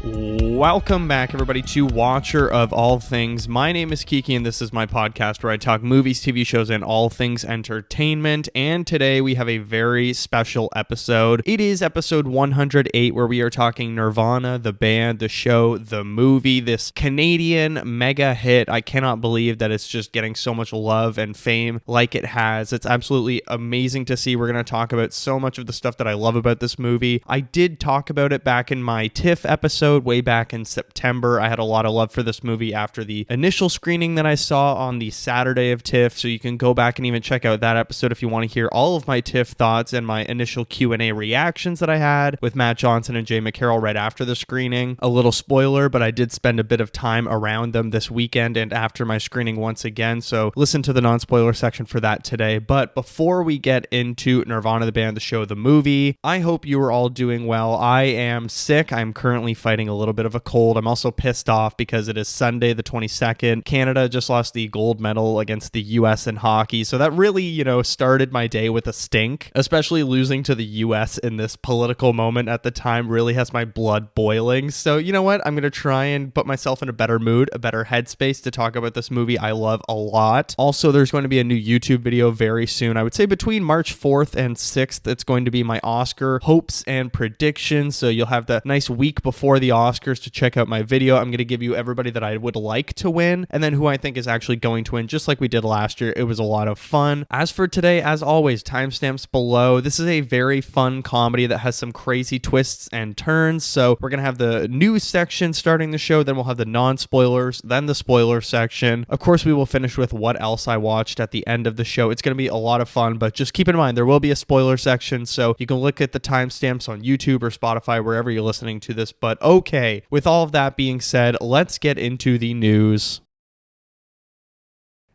Welcome back, everybody, to Watcher of All Things. My name is Kiki, and this is my podcast where I talk movies, TV shows, and all things entertainment. And today we have a very special episode. It is episode 108, where we are talking Nirvana, the band, the show, the movie, this Canadian mega hit. I cannot believe that it's just getting so much love and fame like it has. It's absolutely amazing to see. We're going to talk about so much of the stuff that I love about this movie. I did talk about it back in my TIFF episode way back in September. I had a lot of love for this movie after the initial screening that I saw on the Saturday of TIFF, so you can go back and even check out that episode if you want to hear all of my TIFF thoughts and my initial Q&A reactions that I had with Matt Johnson and Jay McCarroll right after the screening. A little spoiler, but I did spend a bit of time around them this weekend and after my screening once again, so listen to the non-spoiler section for that today. But before we get into Nirvana, the band, the show, the movie, I hope you are all doing well. I am sick. I'm currently fighting a little bit of a cold. I'm also pissed off because it is Sunday the 22nd. Canada just lost the gold medal against the US in hockey, so that really, started my day with a stink. Especially losing to the US in this political moment at the time really has my blood boiling. So you know what? I'm going to try and put myself in a better mood, a better headspace to talk about this movie I love a lot. Also, there's going to be a new YouTube video very soon. I would say between March 4th and 6th, it's going to be my Oscar hopes and predictions. So you'll have that nice week before the Oscars to check out my video. I'm going to give you everybody that I would like to win and then who I think is actually going to win, just like we did last year. It was a lot of fun. As for today, as always, timestamps below. This is a very fun comedy that has some crazy twists and turns. So we're going to have the news section starting the show, then we'll have the non-spoilers, then the spoiler section. Of course, we will finish with what else I watched at the end of the show. It's going to be a lot of fun, but just keep in mind there will be a spoiler section, so you can look at the timestamps on YouTube or Spotify, wherever you're listening to this. But okay, with all of that being said, let's get into the news.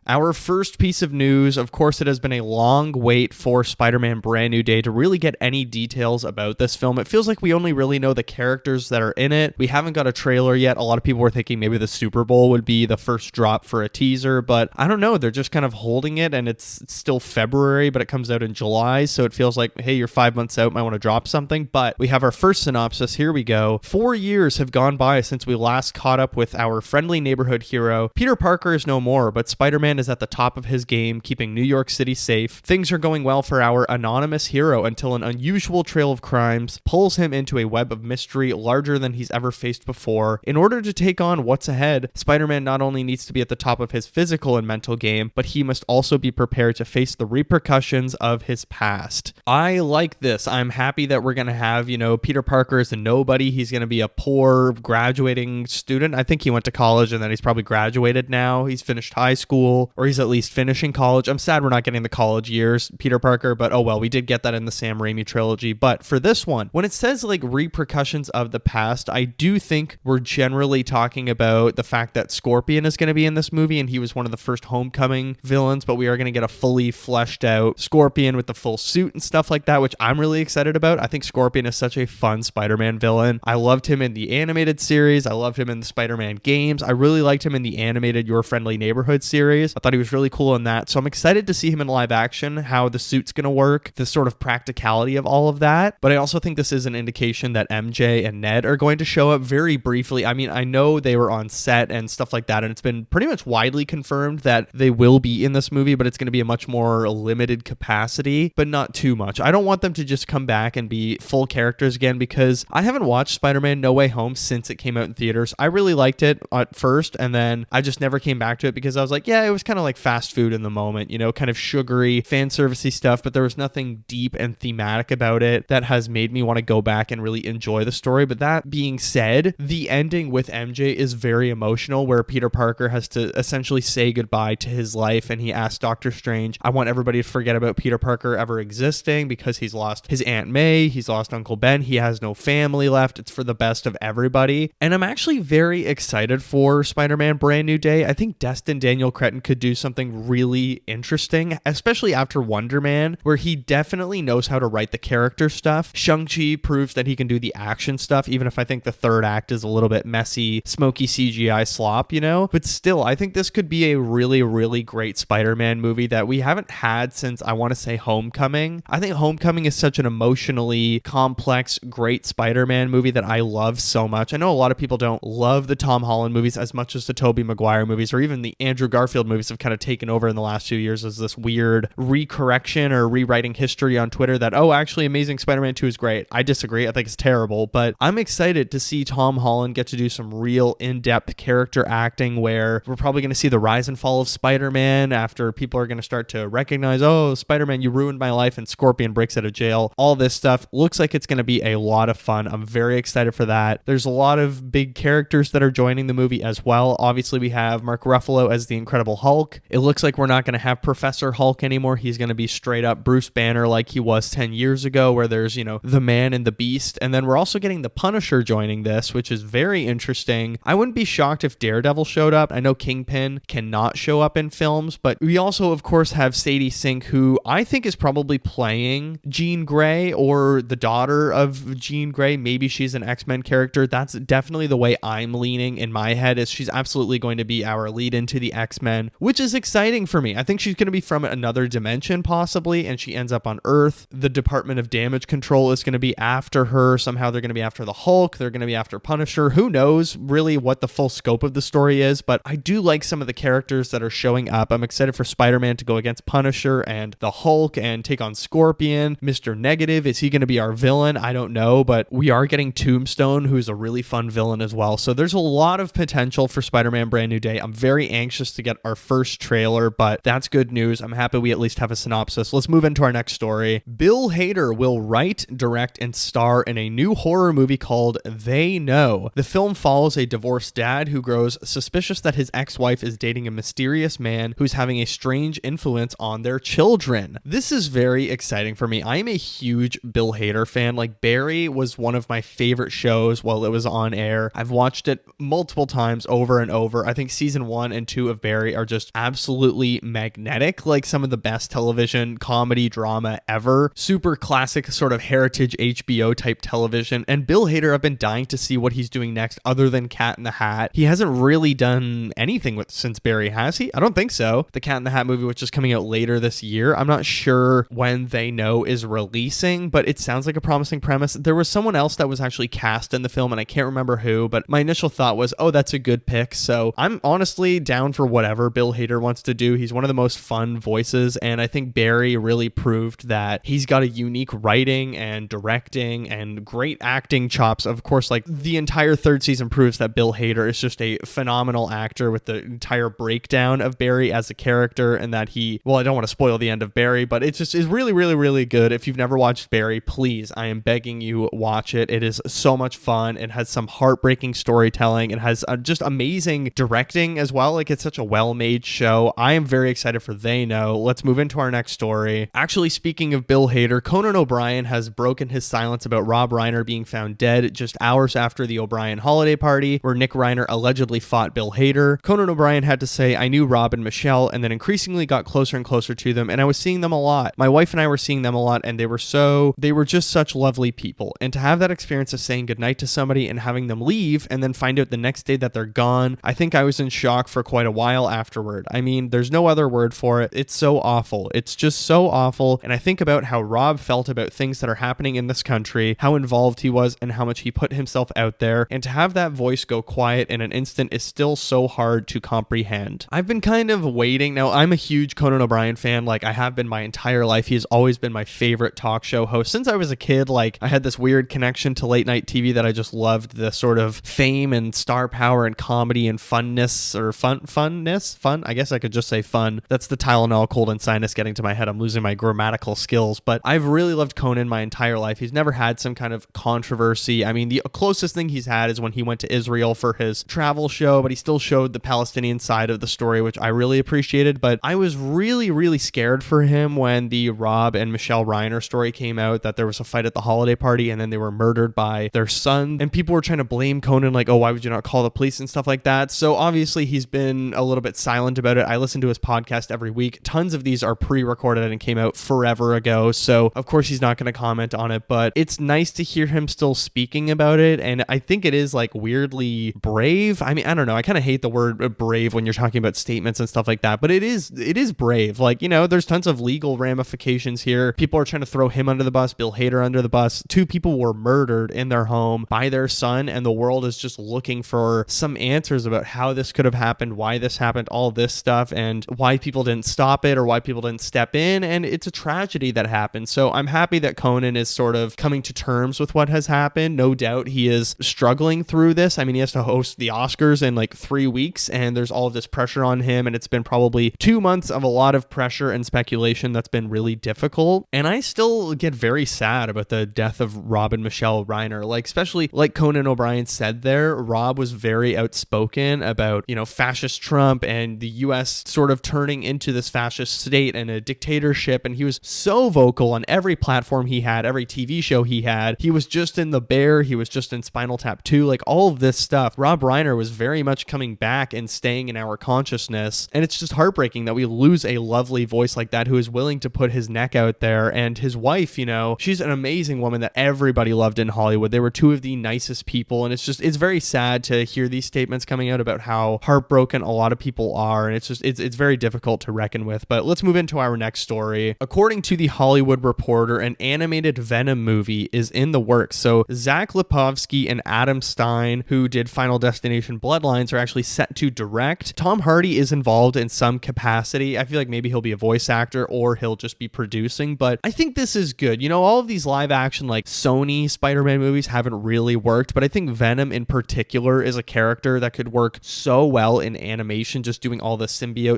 Our first piece of news, of course, it has been a long wait for Spider-Man Brand New Day to really get any details about this film. It feels like we only really know the characters that are in it. We haven't got a trailer yet. A lot of people were thinking maybe the Super Bowl would be the first drop for a teaser, but I don't know. They're just kind of holding it, and it's still February, but it comes out in July, so it feels like, hey, you're 5 months out, might want to drop something. But we have our first synopsis. Here we go. 4 years have gone by since we last caught up with our friendly neighborhood hero. Peter Parker is no more, but Spider-Man is at the top of his game, keeping New York City safe. Things are going well for our anonymous hero until an unusual trail of crimes pulls him into a web of mystery larger than he's ever faced before. In order to take on what's ahead, Spider-Man not only needs to be at the top of his physical and mental game, but he must also be prepared to face the repercussions of his past. I like this. I'm happy that we're going to have, Peter Parker is a nobody. He's going to be a poor graduating student. I think he went to college and then he's probably graduated now. He's finished high school, or he's at least finishing college. I'm sad we're not getting the college years, Peter Parker, but oh well, we did get that in the Sam Raimi trilogy. But for this one, when it says like repercussions of the past, I do think we're generally talking about the fact that Scorpion is going to be in this movie, and he was one of the first Homecoming villains, but we are going to get a fully fleshed out Scorpion with the full suit and stuff like that, which I'm really excited about. I think Scorpion is such a fun Spider-Man villain. I loved him in the animated series. I loved him in the Spider-Man games. I really liked him in the animated Your Friendly Neighborhood series. I thought he was really cool in that. So I'm excited to see him in live action, how the suit's going to work, the sort of practicality of all of that. But I also think this is an indication that MJ and Ned are going to show up very briefly. I mean, I know they were on set and stuff like that, and it's been pretty much widely confirmed that they will be in this movie, but it's going to be a much more limited capacity, but not too much. I don't want them to just come back and be full characters again, because I haven't watched Spider-Man No Way Home since it came out in theaters. I really liked it at first, and then I just never came back to it because I was like, yeah, it was kind of like fast food in the moment, kind of sugary, fan servicey stuff, but there was nothing deep and thematic about it that has made me want to go back and really enjoy the story. But that being said, the ending with MJ is very emotional, where Peter Parker has to essentially say goodbye to his life, and he asks Doctor Strange, I want everybody to forget about Peter Parker ever existing, because he's lost his Aunt May, he's lost Uncle Ben, he has no family left, it's for the best of everybody. And I'm actually very excited for Spider-Man Brand New Day. I think Destin Daniel Cretton could do something really interesting, especially after Wonder Man, where he definitely knows how to write the character stuff. Shang-Chi proves that he can do the action stuff, even if I think the third act is a little bit messy, smoky CGI slop, you know? But still, I think this could be a really, really great Spider-Man movie that we haven't had since, I want to say, Homecoming. I think Homecoming is such an emotionally complex, great Spider-Man movie that I love so much. I know a lot of people don't love the Tom Holland movies as much as the Tobey Maguire movies, or even the Andrew Garfield movies have kind of taken over in the last few years as this weird recorrection or rewriting history on Twitter that, oh, actually Amazing Spider-Man 2 is great. I disagree. I think it's terrible, but I'm excited to see Tom Holland get to do some real in-depth character acting where we're probably going to see the rise and fall of Spider-Man after people are going to start to recognize, oh, Spider-Man, you ruined my life, and Scorpion breaks out of jail. All this stuff looks like it's going to be a lot of fun. I'm very excited for that. There's a lot of big characters that are joining the movie as well. Obviously, we have Mark Ruffalo as the Incredible Hulk. It looks like we're not going to have Professor Hulk anymore. He's going to be straight up Bruce Banner like he was 10 years ago, where there's, the Man and the Beast. And then we're also getting the Punisher joining this, which is very interesting. I wouldn't be shocked if Daredevil showed up. I know Kingpin cannot show up in films, but we also, of course, have Sadie Sink, who I think is probably playing Jean Grey or the daughter of Jean Grey. Maybe she's an X-Men character. That's definitely the way I'm leaning in my head, is she's absolutely going to be our lead into the X-Men, which is exciting for me. I think she's going to be from another dimension possibly, and she ends up on Earth. The Department of Damage Control is going to be after her. Somehow they're going to be after the Hulk. They're going to be after Punisher. Who knows really what the full scope of the story is, but I do like some of the characters that are showing up. I'm excited for Spider-Man to go against Punisher and the Hulk and take on Scorpion. Mr. Negative, is he going to be our villain? I don't know, but we are getting Tombstone, who's a really fun villain as well. So there's a lot of potential for Spider-Man Brand New Day. I'm very anxious to get our first trailer, but that's good news. I'm happy we at least have a synopsis. Let's move into our next story. Bill Hader will write, direct, and star in a new horror movie called They Know. The film follows a divorced dad who grows suspicious that his ex-wife is dating a mysterious man who's having a strange influence on their children. This is very exciting for me. I am a huge Bill Hader fan. Like, Barry was one of my favorite shows while it was on air. I've watched it multiple times over and over. I think season 1 and 2 of Barry are just absolutely magnetic, like some of the best television comedy drama ever. Super classic sort of heritage HBO type television. And Bill Hader, I've been dying to see what he's doing next other than Cat in the Hat. He hasn't really done anything since Barry, has he? I don't think so. The Cat in the Hat movie, which is coming out later this year. I'm not sure when They Know is releasing, but it sounds like a promising premise. There was someone else that was actually cast in the film, and I can't remember who, but my initial thought was, oh, that's a good pick. So I'm honestly down for whatever Bill Hader wants to do. He's one of the most fun voices, and I think Barry really proved that he's got a unique writing and directing and great acting chops. Of course, like, the entire third season proves that Bill Hader is just a phenomenal actor, with the entire breakdown of Barry as a character, and that I don't want to spoil the end of Barry, but it just is really, really, really good. If you've never watched Barry, please, I am begging you, watch it. It is so much fun. It has some heartbreaking storytelling. It has just amazing directing as well. Like, it's such a well-made show. I am very excited for They Know. Let's move into our next story. Actually, speaking of Bill Hader, Conan O'Brien has broken his silence about Rob Reiner being found dead just hours after the O'Brien holiday party, where Nick Reiner allegedly fought Bill Hader. Conan O'Brien had to say, I knew Rob and Michelle, and then increasingly got closer and closer to them, and I was seeing them a lot. My wife and I were seeing them a lot, and they were just such lovely people. And to have that experience of saying goodnight to somebody and having them leave, and then find out the next day that they're gone, I think I was in shock for quite a while afterward. I mean, there's no other word for it. It's so awful. It's just so awful. And I think about how Rob felt about things that are happening in this country, how involved he was, and how much he put himself out there. And to have that voice go quiet in an instant is still so hard to comprehend. I've been kind of waiting. Now, I'm a huge Conan O'Brien fan. Like, I have been my entire life. He has always been my favorite talk show host since I was a kid. Like, I had this weird connection to late night TV that I just loved, the sort of fame and star power and comedy and funness, or fun. I guess I could just say fun. That's the Tylenol cold and sinus getting to my head. I'm losing my grammatical skills, but I've really loved Conan my entire life. He's never had some kind of controversy. I mean, the closest thing he's had is when he went to Israel for his travel show, but he still showed the Palestinian side of the story, which I really appreciated. But I was really, really scared for him when the Rob and Michelle Reiner story came out, that there was a fight at the holiday party and then they were murdered by their son, and people were trying to blame Conan, like, oh, why would you not call the police and stuff like that. So obviously he's been a little bit silent about it. I listen to his podcast every week. Tons of these are pre-recorded and came out forever ago, so of course he's not going to comment on it, but it's nice to hear him still speaking about it, and I think it is like weirdly brave. I mean, I don't know. I kind of hate the word brave when you're talking about statements and stuff like that, but it is brave. Like, you know, there's tons of legal ramifications here. People are trying to throw him under the bus, Bill Hader under the bus. 2 people were murdered in their home by their son, and the world is just looking for some answers about how this could have happened, why this happened, all this stuff, and why people didn't stop it or why people didn't step in, and it's a tragedy that happened. So I'm happy that Conan is sort of coming to terms with what has happened. No doubt he is struggling through this. I mean, he has to host the Oscars in like 3 weeks, and there's all of this pressure on him, and it's been probably 2 months of a lot of pressure and speculation that's been really difficult. And I still get very sad about the death of Rob and Michelle Reiner. Like, especially like Conan O'Brien said there, Rob was very outspoken about, you know, fascist Trump and the US sort of turning into this fascist state and a dictatorship, and he was so vocal on every platform he had, every TV show he had. He was just in The Bear, he was just in Spinal Tap 2, like all of this stuff. Rob Reiner was very much coming back and staying in our consciousness, and it's just heartbreaking that we lose a lovely voice like that who is willing to put his neck out there. And his wife, you know, she's an amazing woman that everybody loved in Hollywood. They were 2 of the nicest people, and it's very sad to hear these statements coming out about how heartbroken a lot of people are, and it's very difficult to reckon with. But let's move into our next story. According to the Hollywood Reporter, an animated Venom movie is in the works. So Zach Lipovsky and Adam Stein, who did Final Destination Bloodlines, are actually set to direct. Tom Hardy is involved in some capacity. I feel like maybe he'll be a voice actor or he'll just be producing, but I think this is good. You know, all of these live action like Sony Spider-Man movies haven't really worked, but I think Venom in particular is a character that could work so well in animation, just doing all the symbiote.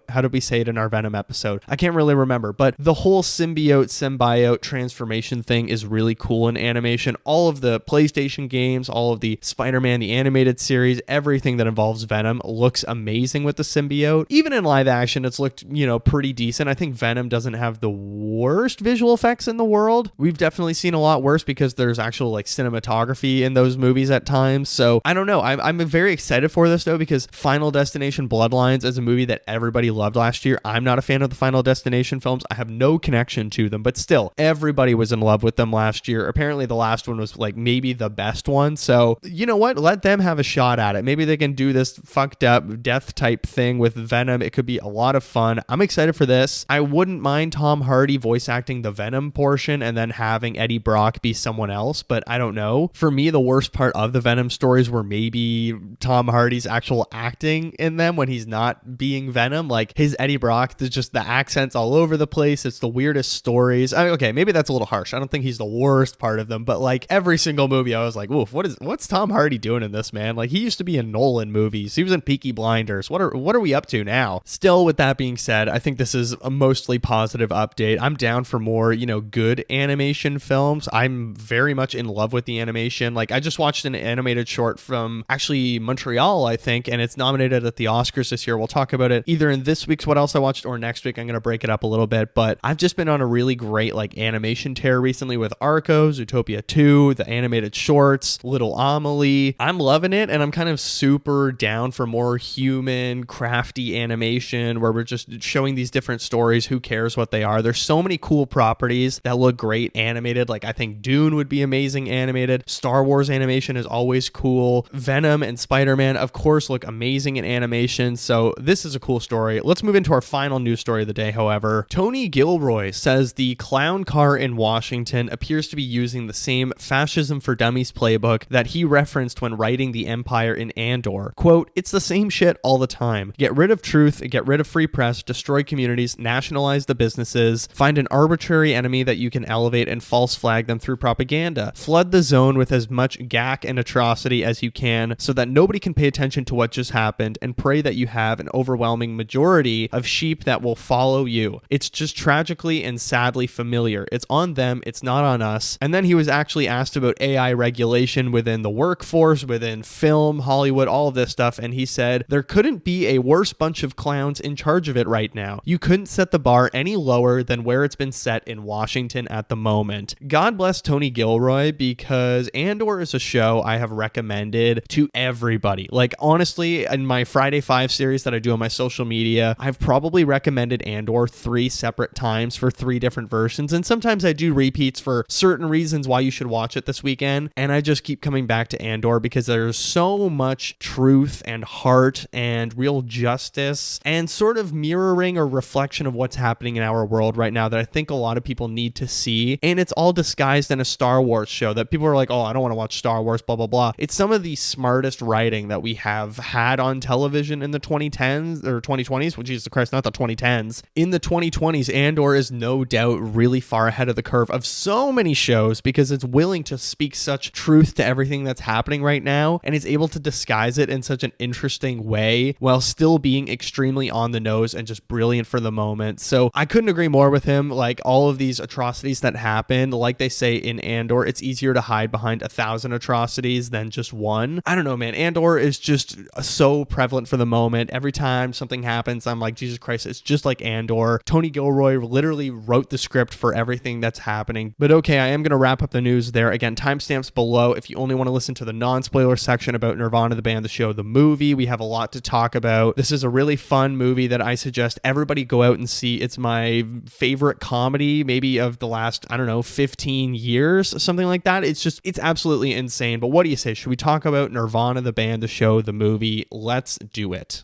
How did we say it in our Venom episode? I can't really remember, but the whole symbiote transformation thing is really cool in animation. All of the PlayStation games, all of the Spider-Man, the animated series, everything that involves Venom looks amazing with the symbiote. Even in live action, it's looked, you know, pretty decent. I think Venom doesn't have the worst visual effects in the world. We've definitely seen a lot worse because there's actual like cinematography in those movies at times. So I don't know. I'm very excited for this though, because Final Destination Bloodlines is a movie that everybody loved last year. I'm not a fan of the Final Destination films. I have no connection to them, but still, everybody was in love with them last year. Apparently the last one was like maybe the best one. So you know what? Let them have a shot at it. Maybe they can do this fucked up death type thing with Venom. It could be a lot of fun. I'm excited for this. I wouldn't mind Tom Hardy voice acting the Venom portion and then having Eddie Brock be someone else, but I don't know. For me, the worst part of the Venom stories were maybe Tom Hardy's actual acting in them when he's not being Venom. Like his Eddie Brock, there's just the accents all over the place. It's the weirdest stories. I mean, okay, maybe that's a little harsh. I don't think he's the worst part of them, but like every single movie I was like, oof, what's Tom Hardy doing in this, man? Like he used to be in Nolan movies. He was in Peaky Blinders. What are we up to now? Still, with that being said, I think this is a mostly positive update. I'm down for more, you know, good animation films. I'm very much in love with the animation. Like I just watched an animated short from actually Montreal, I think, and it's nominated at the Oscars this year. We'll talk about it either in this week's What Else I Watched or next week. I'm going to break it up a little bit, but I've just been on a really great like animation tear recently with Arco, Zootopia 2, the animated shorts, Little Amelie. I'm loving it, and I'm kind of super down for more human, crafty animation where we're just showing these different stories. Who cares what they are? There's so many cool properties that look great animated. Like I think Dune would be amazing animated. Star Wars animation is always cool. Venom and Spider-Man, of course, look amazing in animation. So this is a cool story. Let's move into our final news story of the day, however. Tony Gilroy says the clown car in Washington appears to be using the same Fascism for Dummies playbook that he referenced when writing The Empire in Andor. Quote, "It's the same shit all the time. Get rid of truth, get rid of free press, destroy communities, nationalize the businesses, find an arbitrary enemy that you can elevate and false flag them through propaganda. Flood the zone with as much gack and atrocity as you can so that nobody can pay attention to what just happened, and pray that you have an overwhelming majority of sheep that will follow you. It's just tragically and sadly familiar. It's on them, it's not on us." And then he was actually asked about AI regulation within the workforce, within film, Hollywood, all of this stuff, and he said, "There couldn't be a worse bunch of clowns in charge of it right now. You couldn't set the bar any lower than where it's been set in Washington at the moment." God bless Tony Gilroy, because Andor is a show I have recommended to everybody. Like honestly, in my Friday 5 series that I do on my social media, I've probably recommended Andor 3 separate times for 3 different versions, and sometimes I do repeats for certain reasons why you should watch it this weekend, and I just keep coming back to Andor because there's so much truth and heart and real justice and sort of mirroring or reflection of what's happening in our world right now that I think a lot of people need to see, and it's all disguised in a Star Wars show that people are like, oh, I don't want to watch Star Wars, blah, blah, blah. It's some of the smartest writing that we have had on television in the 2010s or 2020s, well, Jesus Christ, not the 2010s. In the 2020s, Andor is no doubt really far ahead of the curve of so many shows because it's willing to speak such truth to everything that's happening right now, and it's able to disguise it in such an interesting way while still being extremely on the nose and just brilliant for the moment. So I couldn't agree more with him. Like, all of these atrocities that happen, like they say in Andor, it's easier to hide behind 1,000 atrocities than just one. I don't know, man. Andor is just so prevalent for the moment. Every time something happens, I'm like, Jesus Christ, it's just like Andor. Tony Gilroy literally wrote the script for everything that's happening. But okay, I am going to wrap up the news there. Again, timestamps below if you only want to listen to the non-spoiler section about Nirvana, the band, the show, the movie. We have a lot to talk about. This is a really fun movie that I suggest everybody go out and see. It's my favorite comedy maybe of the last, I don't know, 15 years, something like that. It's absolutely insane. But what do you say? Should we talk about Nirvana, the band, the show, the movie? Let's do it.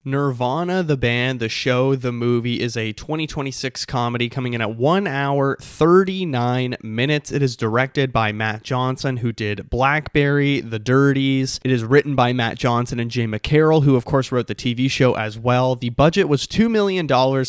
Nirvana, the band, the show, the movie is a 2026 comedy coming in at 1 hour, 39 minutes. It is directed by Matt Johnson, who did Blackberry, The Dirties. It is written by Matt Johnson and Jay McCarroll, who of course wrote the TV show as well. The budget was $2 million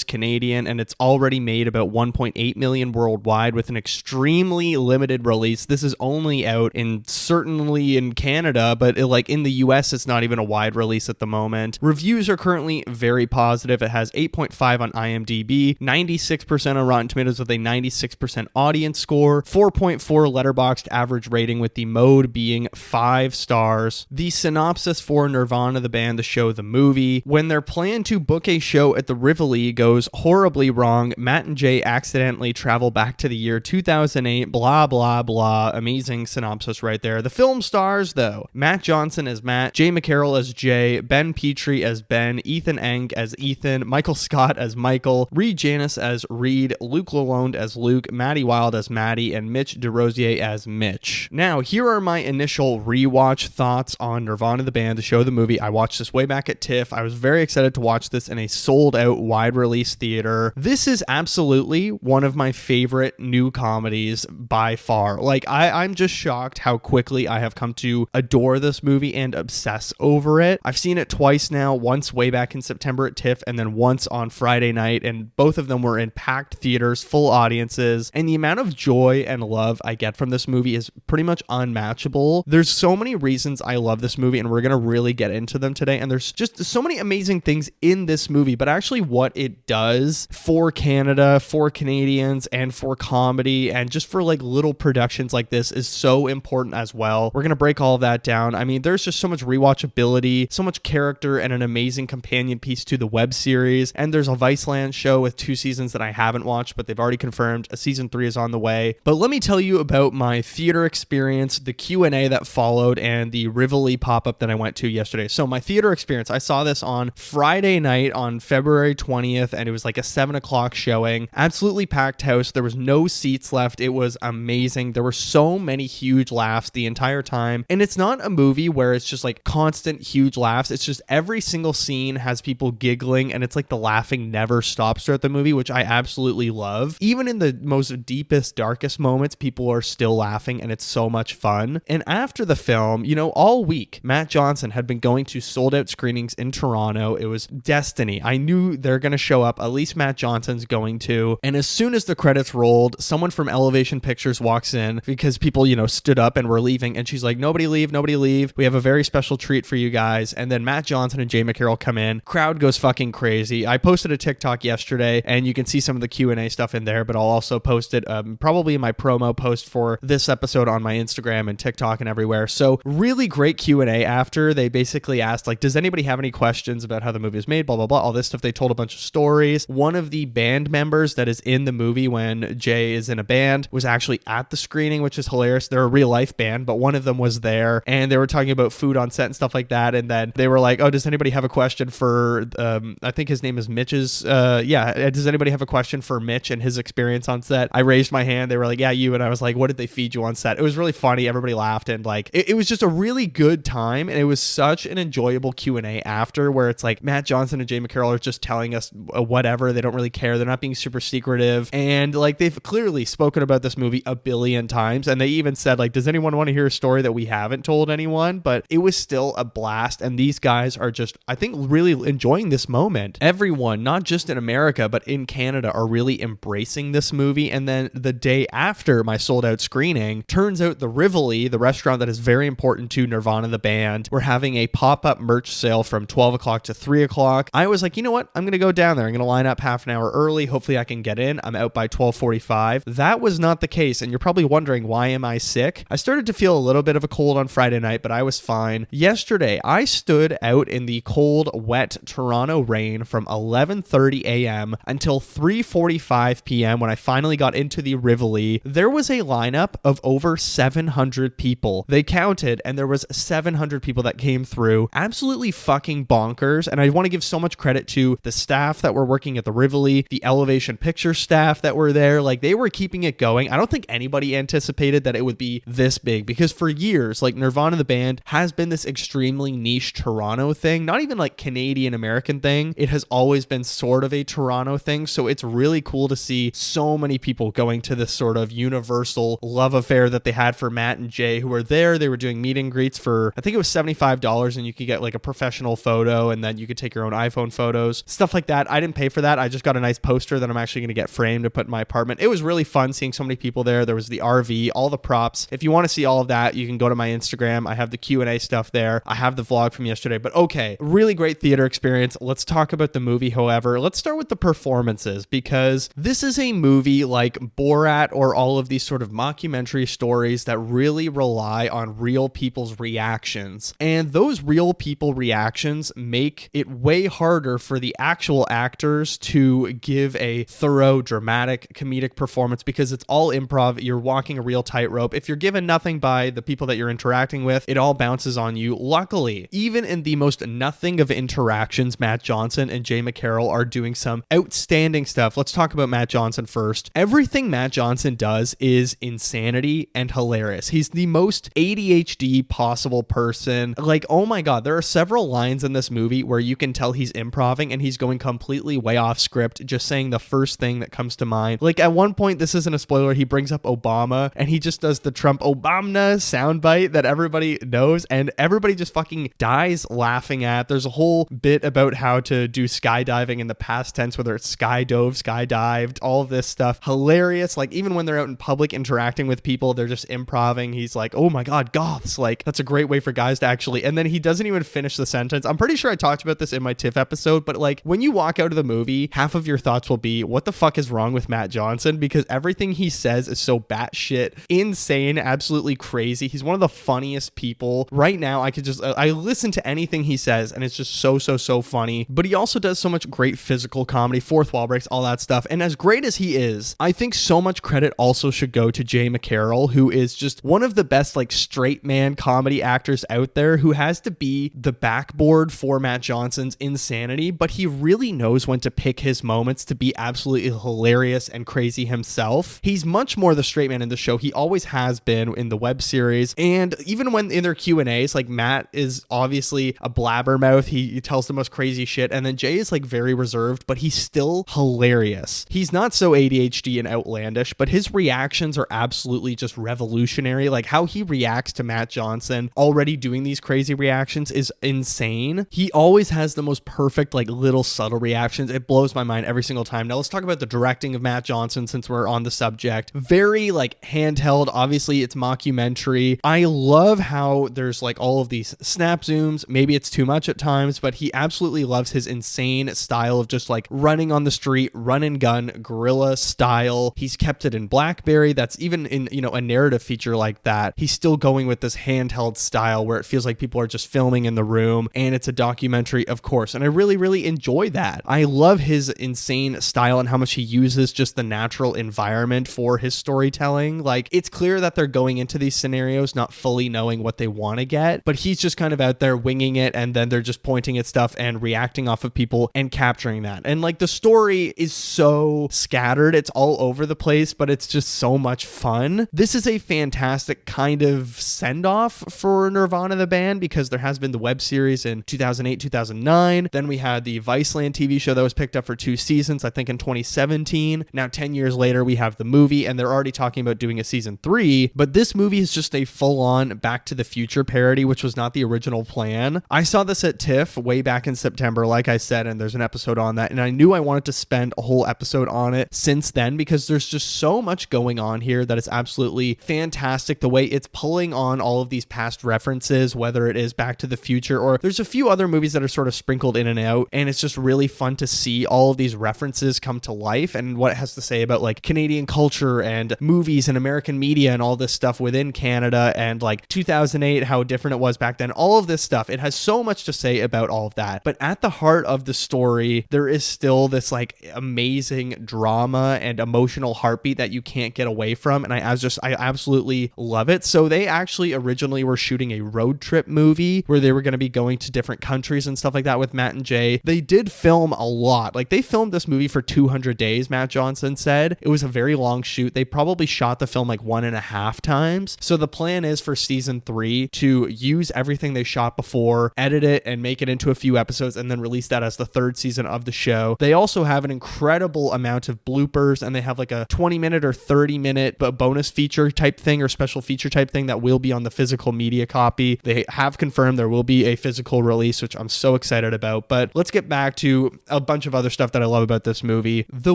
Canadian, and it's already made about $1.8 million worldwide with an extremely limited release. This is only out certainly in Canada, but in the US, it's not even a wide release at the moment. Reviews are currently very positive. It has 8.5 on IMDb, 96% on Rotten Tomatoes with a 96% audience score, 4.4 Letterboxd average rating with the mode being 5 stars. The synopsis for Nirvana, the band, the show, the movie: when their plan to book a show at the Rivoli goes horribly wrong, Matt and Jay accidentally travel back to the year 2008, blah, blah, blah. Amazing synopsis right there. The film stars, though: Matt Johnson as Matt, Jay McCarroll as Jay, Ben Petrie as Ben, Ethan Eng as Ethan, Michael Scott as Michael, Reed Janis as Reed, Luke Lalonde as Luke, Maddie Wild as Maddie, and Mitch DeRosier as Mitch. Now, here are my initial rewatch thoughts on Nirvana, the band, the show, the movie. I watched this way back at TIFF. I was very excited to watch this in a sold-out, wide-release theater. This is absolutely one of my favorite new comedies by far. I'm just shocked how quickly I have come to adore this movie and obsess over it. I've seen it twice now, once way back in September at TIFF and then once on Friday night, and both of them were in packed theaters, full audiences, and the amount of joy and love I get from this movie is pretty much unmatchable. There's so many reasons I love this movie, and we're going to really get into them today, and there's just so many amazing things in this movie, but actually what it does for Canada, for Canadians, and for comedy, and just for little productions like this is so important as well. We're going to break all of that down. I mean, there's just so much rewatchability, so much character, and an amazing companion piece to the web series. And there's a Viceland show with 2 seasons that I haven't watched, but they've already confirmed a season 3 is on the way. But let me tell you about my theater experience, the Q&A that followed, and the Rivoli pop-up that I went to yesterday. So my theater experience, I saw this on Friday night on February 20th, and it was like a 7 o'clock showing. Absolutely packed house. There was no seats left. It was amazing. There were so many huge laughs the entire time. And it's not a movie where it's just constant huge laughs. It's just every single scene has people giggling, and it's the laughing never stops throughout the movie, which I absolutely love. Even in the most deepest, darkest moments, people are still laughing, and it's so much fun. And after the film, all week, Matt Johnson had been going to sold-out screenings in Toronto. It was destiny. I knew they're going to show up. At least Matt Johnson's going to. And as soon as the credits rolled, someone from Elevation Pictures walks in because people, stood up and were leaving, and she's like, nobody leave, nobody leave. We have a very special treat for you guys. And then Matt Johnson and Jay McCarroll come in. Crowd goes fucking crazy. I posted a TikTok yesterday, and you can see some of the Q&A stuff in there, but I'll also post it probably in my promo post for this episode on my Instagram and TikTok and everywhere. So really great Q&A after. They basically asked, like, does anybody have any questions about how the movie is made, blah, blah, blah, all this stuff. They told a bunch of stories. One of the band members that is in the movie when Jay is in a band was actually at the screening, which is hilarious. They're a real life band, but one of them was there, and they were talking about food on set and stuff like that. And then they were like, oh, does anybody have a question for, I think his name is Mitch's, does anybody have a question for Mitch and his experience on set? I raised my hand. They were like, yeah, you. And I was like, what did they feed you on set? It was really funny. Everybody laughed, and like, it was just a really good time. And it was such an enjoyable Q&A after, where it's like Matt Johnson and Jay McCarroll are just telling us whatever. They don't really care. They're not being super secretive. And like, they've clearly spoken about this movie a billion times. And they even said, like, does anyone want to hear a story that we haven't told anyone? But it was still a blast. And these guys are just, I think, really enjoying this moment. Everyone, not just in America, but in Canada, are really embracing this movie. And then the day after my sold out screening, turns out the Rivoli, the restaurant that is very important to Nirvana, the band, we're having a pop-up merch sale from 12 o'clock to 3 o'clock. I was like, you know what? I'm going to go down there. I'm going to line up half an hour early. Hopefully I can get in. I'm out by 12:45. That was not the case. And you're probably wondering, why am I sick? I started to feel a little bit of a cold on Friday night, but I was fine. Yesterday, I stood out in the cold, wet Toronto rain from 11:30 a.m. until 3:45 p.m. when I finally got into the Rivoli. There was a lineup of over 700 people. They counted, and there was 700 people that came through. Absolutely fucking bonkers. And I want to give so much credit to the staff that were working at the Rivoli, the Elevation Picture staff that were there. Like, they were keeping it going. I don't think anybody anticipated that it would be this big, because for years, like, Nirvana the band has been this extremely niche Toronto thing, not even like Canadian American thing. It has always been sort of a Toronto thing. So it's really cool to see so many people going to this sort of universal love affair that they had for Matt and Jay, who were there. They were doing meet and greets for, I think it was $75, and you could get like a professional photo, and then you could take your own iPhone photos, stuff like that. I didn't pay for that. I just got a nice poster that I'm actually going to get framed to put in my apartment. It was really fun seeing so many people there. There was the RV, all the props. If you want to see all of that, you can go to my Instagram. I have the Q&A stuff there. I have the vlog from yesterday. But okay, really great theater experience. Let's talk about the movie, however. Let's start with the performances, because this is a movie like Borat or all of these sort of mockumentary stories that really rely on real people's reactions. And those real people reactions make it way harder for the actual actors to give a thorough, dramatic, comedic performance, because it's all improv. You're walking a real tightrope. If you're given nothing by the people that you're interacting with, it all bounces on you. Luckily, even in the most nothing of interactions, Matt Johnson and Jay McCarroll are doing some outstanding stuff. Let's talk about Matt Johnson first. Everything Matt Johnson does is insanity and hilarious. He's the most ADHD possible person. Like, oh my God, there are several lines in this movie where you can tell he's improving and he's going completely way off script, just saying the first thing that comes to mind. Like, at one point, this isn't a spoiler, he brings up Obama and he just does the Trump Obama soundbite that everybody knows, and everybody just fucking dies laughing at. There's a whole bit about how to do skydiving in the past tense, whether it's skydove, skydived, all of this stuff. Hilarious. Like, even when they're out in public interacting with people, they're just improving. He's like, oh my God, goths. Like, that's a great way for guys to actually, and then he doesn't even finish the sentence. I'm pretty sure I talked about this in my TIFF episode, but like, when you walk out of the movie, half of your thoughts will be, what the fuck is wrong with Matt Johnson? Because everything he says is so batshit insane, absolutely crazy. He's one of the funniest people right now. I could just, I listen to anything he says and it's just so funny. But he also does so much great physical comedy, fourth wall breaks, all that stuff. And as great as he is, I think so much credit also should go to Jay McCarroll, who is just one of the best like straight man comedy actors out there, who has to be the backboard for Matt Johnson's insanity, but he really knows when to pick his moments to be absolutely hilarious and crazy himself. He's much more the straight man in the show. He always has been in the web series. And even when in their Q&As, like, Matt is obviously a blabbermouth. He tells the most crazy shit. And then Jay is like very reserved, but he's still hilarious. He's not so ADHD and outlandish, but his reactions are absolutely just revolutionary. Like, how he reacts to Matt Johnson already doing these crazy reactions is insane. He always has the most perfect, like, little subtle reactions. It blows my mind every single time. Now let's talk about the directing of Matt Johnson, since we're on the subject. Very like handheld. Obviously it's mockumentary. I love how there's like all of these snap zooms. Maybe it's too much at times, times, but he absolutely loves his insane style of just like running on the street, run and gun, guerrilla style. He's kept it in BlackBerry. That's even in, a narrative feature like that. He's still going with this handheld style where it feels like people are just filming in the room, and it's a documentary, of course. And I really, really enjoy that. I love his insane style and how much he uses just the natural environment for his storytelling. Like, it's clear that they're going into these scenarios not fully knowing what they want to get, but he's just kind of out there winging it, and then they're just pointing at stuff and reacting off of people and capturing that. And like, the story is so scattered, it's all over the place, but it's just so much fun. This is a fantastic kind of send-off for Nirvana the band, because there has been the web series in 2008, 2009. Then we had the Viceland TV show that was picked up for 2 seasons, I think in 2017. Now 10 years later, we have the movie, and they're already talking about doing a season 3. But this movie is just a full-on Back to the Future parody, which was not the original plan. I saw this at TIFF way back in September, like I said, and there's an episode on that, and I knew I wanted to spend a whole episode on it since then, because there's just so much going on here that is absolutely fantastic. The way it's pulling on all of these past references, whether it is Back to the Future, or there's a few other movies that are sort of sprinkled in and out, and it's just really fun to see all of these references come to life and what it has to say about like Canadian culture and movies and American media and all this stuff within Canada, and like 2008, how different it was back then, all of this stuff. It has so much to say about all of that. But at the heart of the story, there is still this like amazing drama and emotional heartbeat that you can't get away from, and I absolutely love it. So they actually originally were shooting a road trip movie where they were going to be going to different countries and stuff like that with Matt and Jay. They did film a lot. Like, they filmed this movie for 200 days, Matt Johnson said. It was a very long shoot. They probably shot the film like 1.5 times. So the plan is for season 3 to use everything they shot before, edit it, and make it into a few episodes, and then release that as the 3rd season of the show. They also have an incredible amount of bloopers, and they have like a 20-minute or 30-minute bonus feature type thing or special feature type thing that will be on the physical media copy. They have confirmed there will be a physical release, which I'm so excited about. But let's get back to a bunch of other stuff that I love about this movie. The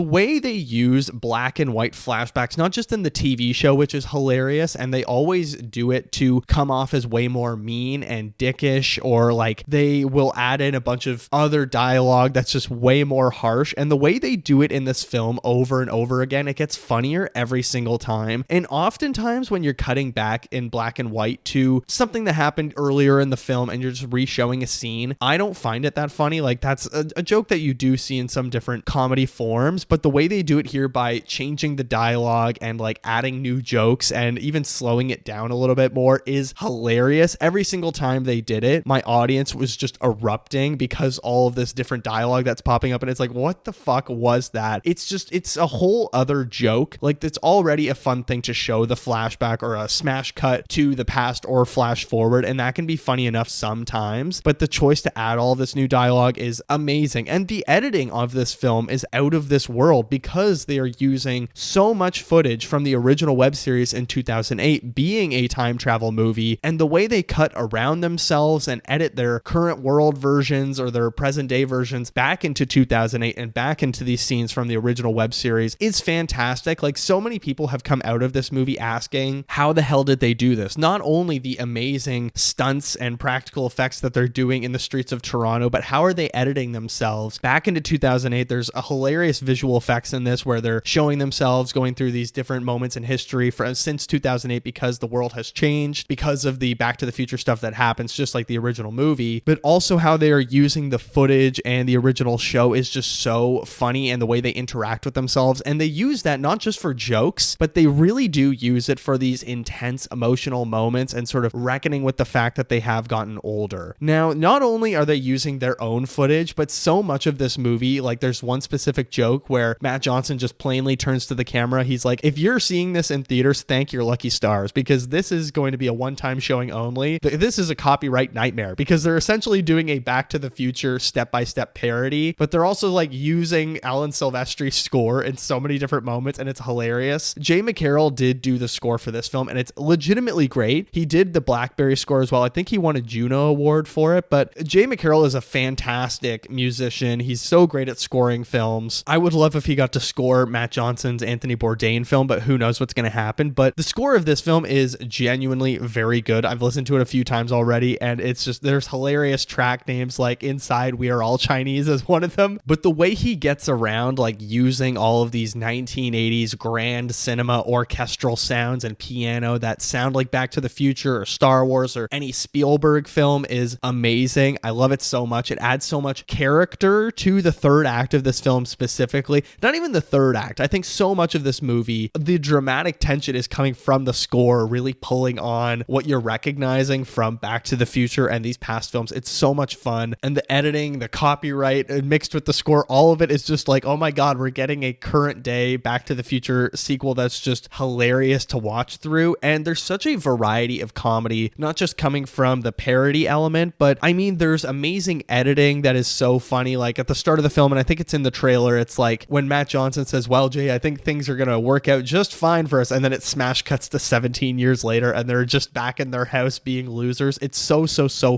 way they use black and white flashbacks, not just in the TV show, which is hilarious, and they always do it to come off as way more mean and dickish, or like they will add in a bunch of other dialogue that's just way more harsh. And the way they do it in this film over and over again, it gets funnier every single time. And oftentimes when you're cutting back in black and white to something that happened earlier in the film and you're just re-showing a scene, I don't find it that funny. Like, that's a joke that you do see in some different comedy forms, but the way they do it here by changing the dialogue and like adding new jokes and even slowing it down a little bit more is hilarious. Every single time they did it, my audience was just erupting because all of this different dialogue that's popping up, and it's like, what the fuck was that? It's a whole other joke. Like, it's already a fun thing to show the flashback or a smash cut to the past or flash forward, and that can be funny enough sometimes, but the choice to add all this new dialogue is amazing. And the editing of this film is out of this world, because they are using so much footage from the original web series in 2008 being a time travel movie, and the way they cut around themselves and edit their current world versions or their present day versions back into 2008 and back into these scenes from the original web series is fantastic. Like, so many people have come out of this movie asking, how the hell did they do this? Not only the amazing stunts and practical effects that they're doing in the streets of Toronto, but how are they editing themselves back into 2008? There's a hilarious visual effects in this where they're showing themselves going through these different moments in history since 2008, because the world has changed because of the Back to the Future stuff that happens, just like the original movie. But also how they are using the footage and the original show is just so funny, and the way they interact with themselves. And they use that not just for jokes, but they really do use it for these intense emotional moments and sort of reckoning with the fact that they have gotten older. Now, not only are they using their own footage, but so much of this movie, like there's one specific joke where Matt Johnson just plainly turns to the camera. He's like, if you're seeing this in theaters, thank your lucky stars, because this is going to be a one-time showing only. This is a copyright nightmare, because they're essentially doing a Back to the Future step-by-step parody, but they're also like using Alan Silvestri's score in so many different moments, and it's hilarious. Jay McCarroll did do the score for this film, and it's legitimately great. He did the BlackBerry score as well. I think he won a Juno Award for it, but Jay McCarroll is a fantastic musician. He's so great at scoring films. I would love if he got to score Matt Johnson's Anthony Bourdain film, but who knows what's going to happen. But the score of this film is genuinely very good. I've listened to it a few times already, and it's just, there's hilarious tracks track names, like Inside We Are All Chinese as one of them. But the way he gets around, like using all of these 1980s grand cinema orchestral sounds and piano that sound like Back to the Future or Star Wars or any Spielberg film, is amazing. I love it so much. It adds so much character to the third act of this film specifically. Not even the third act. I think so much of this movie, the dramatic tension is coming from the score, really pulling on what you're recognizing from Back to the Future and these past films. It's so much fun. And the editing, the copyright mixed with the score, all of it is just like, oh my God, we're getting a current day Back to the Future sequel that's just hilarious to watch through. And there's such a variety of comedy, not just coming from the parody element, but I mean, there's amazing editing that is so funny. Like at the start of the film, and I think it's in the trailer, it's like when Matt Johnson says, well, Jay, I think things are going to work out just fine for us. And then it smash cuts to 17 years later and they're just back in their house being losers. It's so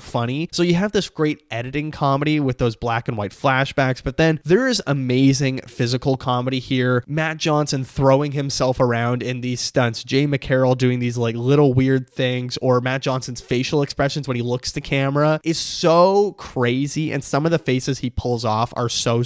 funny. So you have this great editing comedy with those black and white flashbacks, but then there is amazing physical comedy here. Matt Johnson throwing himself around in these stunts, Jay McCarroll doing these like little weird things, or Matt Johnson's facial expressions when he looks to camera is so crazy. And some of the faces he pulls off are so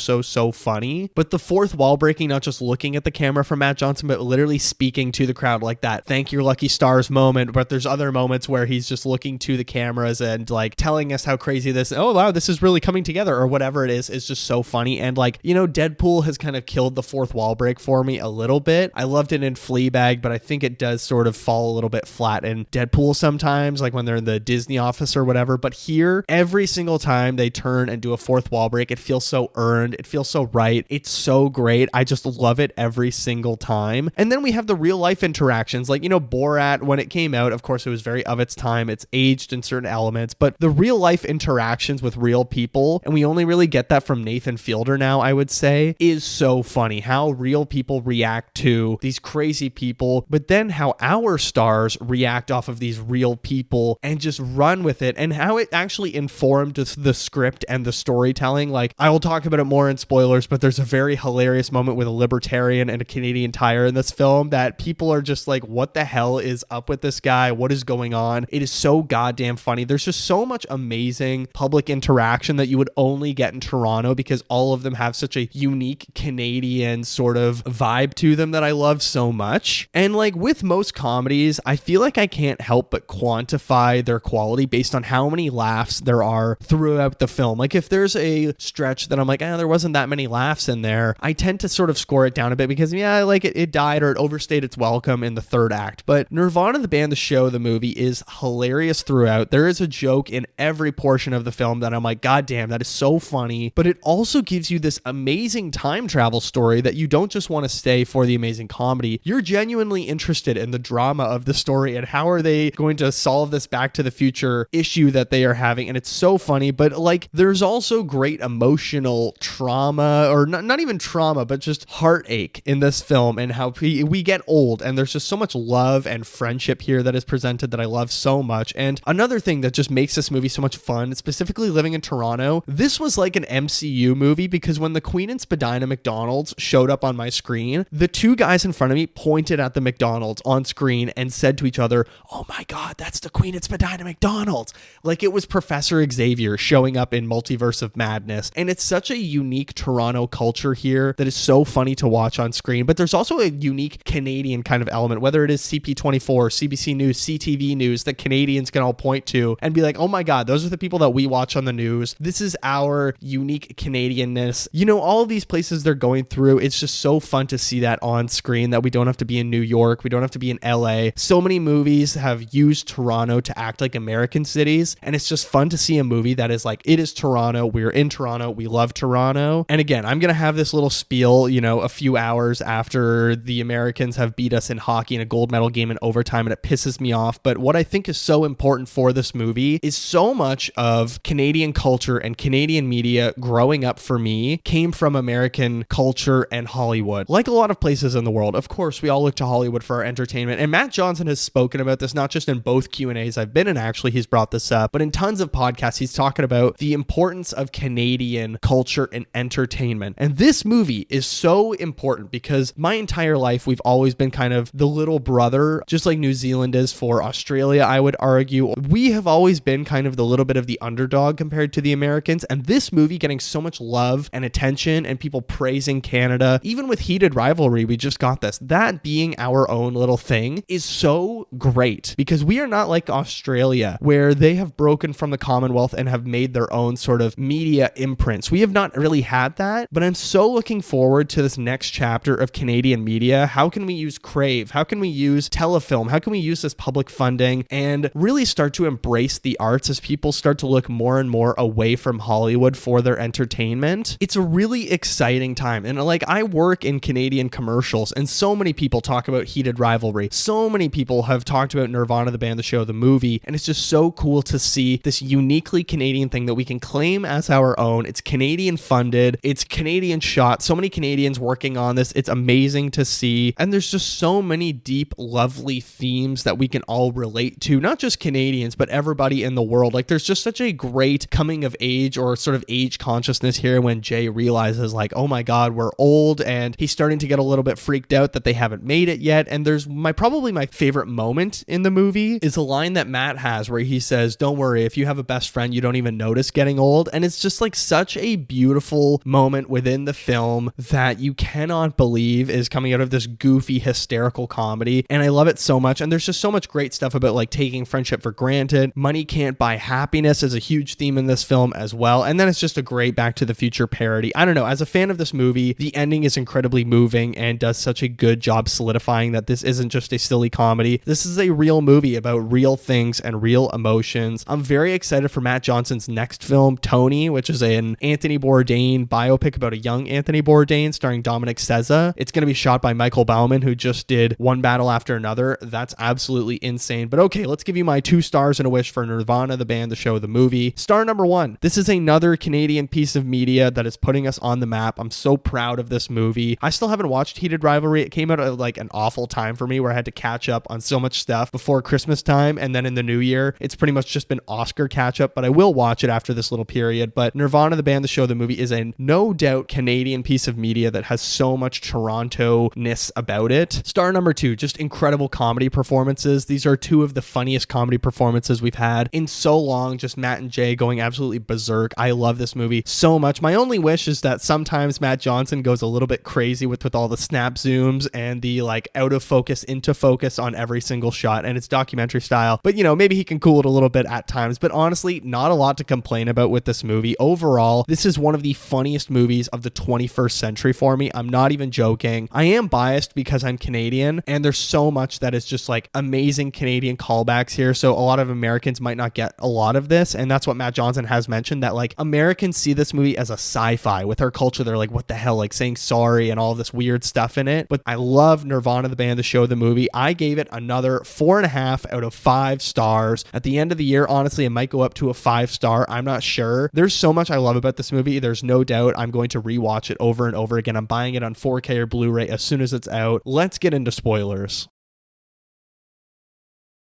funny. But the fourth wall breaking, not just looking at the camera from Matt Johnson, but literally speaking to the crowd like that, thank your lucky stars moment. But there's other moments where he's just looking to the cameras and like telling us how crazy this, oh wow, this is really coming together, or whatever it is just so funny. And like, you know, Deadpool has kind of killed the fourth wall break for me a little bit. I loved it in Fleabag, but I think it does sort of fall a little bit flat in Deadpool sometimes, like when they're in the Disney office or whatever. But here, every single time they turn and do a fourth wall break, it feels so earned. It feels so right. It's so great. I just love it every single time. And then we have the real life interactions, like, you know, Borat, when it came out, of course, it was very of its time. It's aged in certain elements, but the real life interactions with real people, and we only really get that from Nathan Fielder now, I would say, is so funny. How real people react to these crazy people, but then how our stars react off of these real people and just run with it, and how it actually informed the script and the storytelling. Like, I will talk about it more in spoilers, but there's a very hilarious moment with a libertarian and a Canadian Tire in this film that people are just like, what the hell is up with this guy? What is going on? It is so goddamn funny. There's just so much amazing public interaction that you would only get in Toronto, because all of them have such a unique Canadian sort of vibe to them that I love so much. And like with most comedies, I feel like I can't help but quantify their quality based on how many laughs there are throughout the film. Like if there's a stretch that I'm like, there wasn't that many laughs in there, I tend to sort of score it down a bit because, yeah, like it died or it overstayed its welcome in the third act. But Nirvana, the band, the show, the movie is hilarious throughout. There is a joke in every portion of the film that I'm like, God damn, that is so funny. But it also gives you this amazing time travel story that you don't just want to stay for the amazing comedy. You're genuinely interested in the drama of the story and how are they going to solve this Back to the Future issue that they are having. And it's so funny, but like there's also great emotional trauma, or not even trauma, but just heartache in this film, and how we get old, and there's just so much love and friendship here that is presented that I love so much. And another thing that just makes this movie so much fun, specifically living in Toronto, this was like an MCU movie, because when the Queen and Spadina McDonald's showed up on my screen, the two guys in front of me pointed at the McDonald's on screen and said to each other, oh my God, that's the Queen and Spadina McDonald's. Like it was Professor Xavier showing up in Multiverse of Madness. And it's such a unique Toronto culture here that is so funny to watch on screen. But there's also a unique Canadian kind of element, whether it is CP24, CBC News, CTV News, that Canadians can all point to and be like, oh my God, those are the people that we watch on the news. This is our unique Canadianness. You know, all of these places they're going through, it's just so fun to see that on screen, that we don't have to be in New York. We don't have to be in LA. So many movies have used Toronto to act like American cities. And it's just fun to see a movie that is like, it is Toronto. We're in Toronto. We love Toronto. And again, I'm going to have this little spiel, you know, a few hours after the Americans have beat us in hockey in a gold medal game in overtime, and it pisses me off. But what I think is so important for this movie is so much of Canadian culture and Canadian media growing up for me came from American culture and Hollywood. Like a lot of places in the world, of course, we all look to Hollywood for our entertainment. And Matt Johnson has spoken about this, not just in both Q&As I've been in, actually, he's brought this up, but in tons of podcasts, he's talking about the importance of Canadian culture and entertainment. And this movie is so important because my entire life, we've always been kind of the little brother, just like New Zealand is for Australia, I would argue. We have always been kind of the little bit of the underdog compared to the Americans, and this movie getting so much love and attention and people praising Canada, even with heated rivalry, we just got this. That being our own little thing is so great because we are not like Australia where they have broken from the Commonwealth and have made their own sort of media imprints. We have not really had that, but I'm so looking forward to this next chapter of Canadian media. How can we use Crave? How can we use telefilm? How can we use this public funding and really start to embrace the arts as people start to look more and more away from Hollywood for their entertainment? It's a really exciting time. And like, I work in Canadian commercials and so many people talk about heated rivalry. So many people have talked about Nirvana, the band, the show, the movie. And it's just so cool to see this uniquely Canadian thing that we can claim as our own. It's Canadian funded. It's Canadian shot. So many Canadians working on this. It's amazing to see. And there's just so many deep, lovely themes that we can all relate to, not just Canadians, but everybody in the world. Like, there's just such a great coming of age or sort of age consciousness here when Jay realizes like, oh my God, we're old, and he's starting to get a little bit freaked out that they haven't made it yet. And there's probably my favorite moment in the movie is a line that Matt has where he says, don't worry, if you have a best friend, you don't even notice getting old. And it's just like such a beautiful moment within the film that you cannot believe is coming out of this goofy, hysterical comedy. And I love it so much. And there's just so much great stuff about like taking friendship for granted. Money can't buy happiness is a huge theme in this film as well. And then it's just a great Back to the Future parody. I don't know. As a fan of this movie, the ending is incredibly moving and does such a good job solidifying that this isn't just a silly comedy. This is a real movie about real things and real emotions. I'm very excited for Matt Johnson's next film, Tony, which is an Anthony Bourdain biopic about a young Anthony Bourdain starring Dominic Sessa. It's going to be shot by Michael Bauman, who just did One Battle After Another. That's absolutely insane. But okay, let's give you my 2 stars and a wish for Nirvana, the band, the show, the movie. Star number 1. This is another Canadian piece of media that is putting us on the map. I'm so proud of this movie. I still haven't watched Heated Rivalry. It came out at like an awful time for me where I had to catch up on so much stuff before Christmas time, and then in the new year, it's pretty much just been Oscar catch up, but I will watch it after this little period. But Nirvana, the band, the show, the movie is a no doubt Canadian piece of media that has so much Toronto-ness about it. Star number 2, just incredible comedy performances. These are 2 of the funniest comedy performances we've had in so long. Just Matt and Jay going absolutely berserk. I love this movie so much. My only wish is that sometimes Matt Johnson goes a little bit crazy with all the snap zooms and the like out of focus into focus on every single shot, and it's documentary style. But you know, maybe he can cool it a little bit at times. But honestly, not a lot to complain about with this movie. Overall, this is one of the funniest movies of the 21st century for me. I'm not even joking. I am biased because I'm Canadian, and there's so much that is just like amazing Canadian callbacks here. So a lot of Americans might not get a lot of this, and that's what Matt Johnson has mentioned, that like Americans see this movie as a sci-fi. With our culture, they're like, what the hell, like saying sorry and all this weird stuff in it. But I love Nirvana, the band, the show, the movie. I gave it another 4.5 out of 5 stars. At the end of the year, honestly, it might go up to a 5-star. I'm not sure. There's so much I love about this movie. There's no doubt I'm going to rewatch it over and over again. I'm buying it on 4K or Blu-ray as soon as it's out. Let's get into spoilers.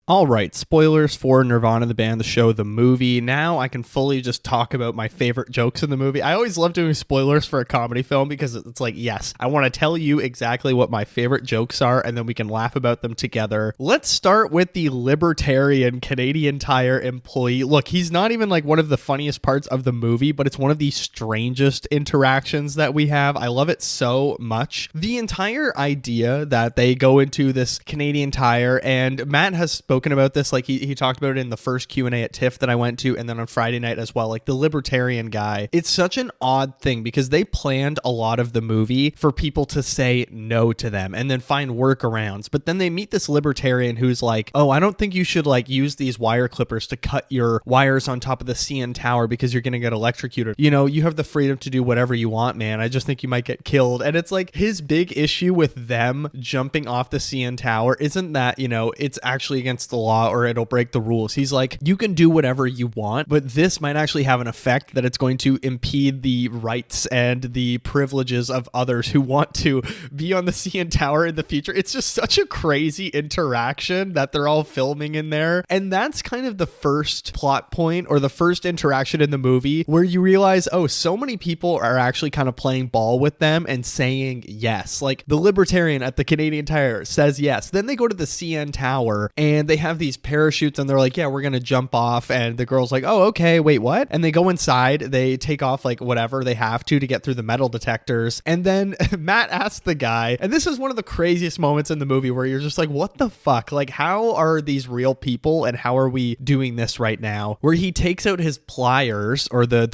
All right, spoilers for Nirvana, the band, the show, the movie. Now I can fully just talk about my favorite jokes in the movie. I always love doing spoilers for a comedy film because it's like, yes, I want to tell you exactly what my favorite jokes are, and then we can laugh about them together. Let's start with the libertarian Canadian Tire employee. Look, he's not even like one of the funniest parts of the movie, but it's one of the strangest interactions that we have. I love it so much. The entire idea that they go into this Canadian Tire, and Matt has spoken about this, like he talked about it in the first Q&A at TIFF that I went to, and then on Friday night as well, like the libertarian guy. It's such an odd thing because they planned a lot of the movie for people to say no to them and then find workarounds, but then they meet this libertarian who's like, oh, I don't think you should like use these wire clippers to cut your wires on top of the CN tower because you're gonna get electrocuted. You know, you have the freedom to do whatever you want, man. I just think you might get killed. And it's like his big issue with them jumping off the CN tower isn't that, you know, it's actually against the law or it'll break the rules. He's like, you can do whatever you want, but this might actually have an effect that it's going to impede the rights and the privileges of others who want to be on the CN Tower in the future. It's just such a crazy interaction that they're all filming in there. And that's kind of the first plot point or the first interaction in the movie where you realize, oh, so many people are actually kind of playing ball with them and saying yes. Like the libertarian at the Canadian Tire says yes. Then they go to the CN Tower and they have these parachutes and they're like, yeah, we're gonna jump off, and the girl's like, oh, okay, wait, what? And they go inside, they take off like whatever they have to get through the metal detectors, and then Matt asks the guy, and this is one of the craziest moments in the movie where you're just like, what the fuck? Like, how are these real people and how are we doing this right now? Where he takes out his pliers or the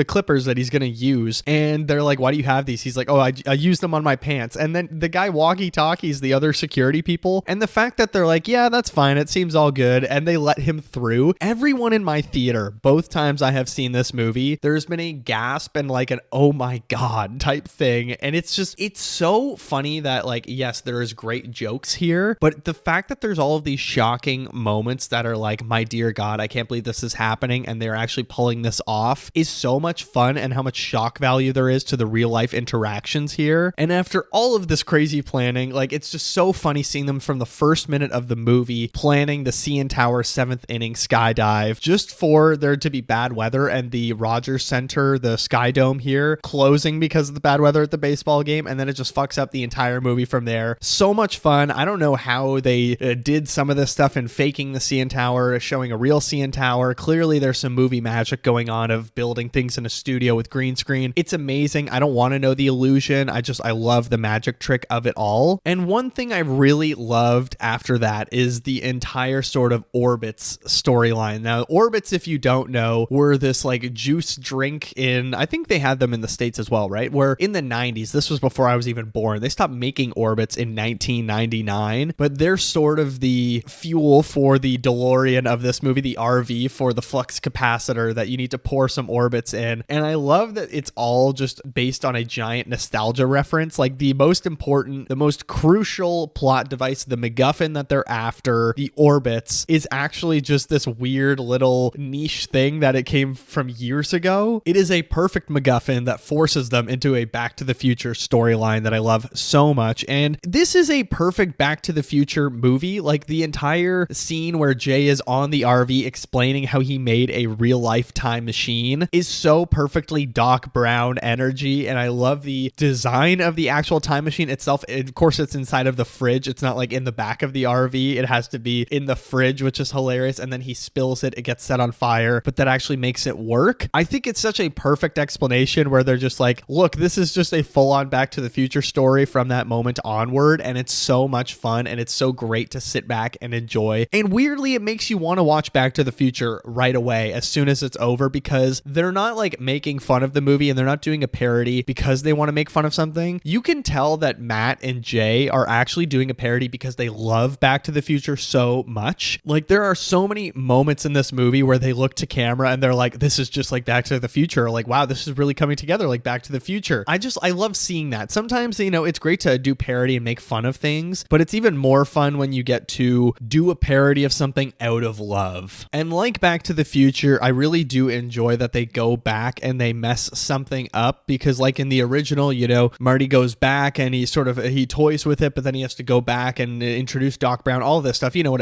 clippers that he's gonna use, and they're like, why do you have these? He's like, oh, I used them on my pants. And then the guy walkie-talkies the other security people, and the fact that they're like, yeah, that's fine, it seems all good, and they let him through. Everyone in my theater, both times I have seen this movie, there's been a gasp and like an oh my god type thing, and it's so funny that, like, yes, there is great jokes here, but the fact that there's all of these shocking moments that are like, my dear god, I can't believe this is happening, and they're actually pulling this off is so much fun, and how much shock value there is to the real life interactions here. And after all of this crazy planning, like, it's just so funny seeing them from the first minute of the movie planning the CN Tower 7th inning skydive just for there to be bad weather, and the Rogers Center, the Sky Dome here, closing because of the bad weather at the baseball game, and then it just fucks up the entire movie from there. So much fun. I don't know how they did some of this stuff in faking the CN Tower, showing a real CN Tower. Clearly there's some movie magic going on of building things in a studio with green screen. It's amazing. I don't want to know the illusion. I love the magic trick of it all. And one thing I really loved after that is the entire sort of Orbitz storyline. Now, Orbitz, if you don't know, were this like juice drink in, I think they had them in the States as well, right? Where in the 90s, this was before I was even born, they stopped making Orbitz in 1999, but they're sort of the fuel for the DeLorean of this movie, the RV for the flux capacitor that you need to pour some Orbitz in. And I love that it's all just based on a giant nostalgia reference. Like, the most important, the most crucial plot device, the MacGuffin that they're after, the Orbitz, is actually just this weird little niche thing that it came from years ago. It is a perfect MacGuffin that forces them into a Back to the Future storyline that I love so much. And this is a perfect Back to the Future movie. Like, the entire scene where Jay is on the RV explaining how he made a real life time machine is so perfectly Doc Brown energy, and I love the design of the actual time machine itself. Of course, it's inside of the fridge. It's not like in the back of the RV. It has to be in the fridge, which is hilarious, and then he spills it, it gets set on fire, but that actually makes it work. I think it's such a perfect explanation where they're just like, look, this is just a full-on Back to the Future story from that moment onward, and it's so much fun, and it's so great to sit back and enjoy. And weirdly, it makes you want to watch Back to the Future right away as soon as it's over, because they're not like making fun of the movie and they're not doing a parody because they want to make fun of something. You can tell that Matt and Jay are actually doing a parody because they love Back to the Future so much. Like, there are so many moments in this movie where they look to camera and they're like, this is just like Back to the Future. Like, wow, this is really coming together like Back to the Future. I love seeing that. Sometimes, you know, it's great to do parody and make fun of things, but it's even more fun when you get to do a parody of something out of love. And like Back to the Future, I really do enjoy that they go back and they mess something up, because like in the original, you know, Marty goes back and he toys with it, but then he has to go back and introduce Doc Brown, all this stuff. You know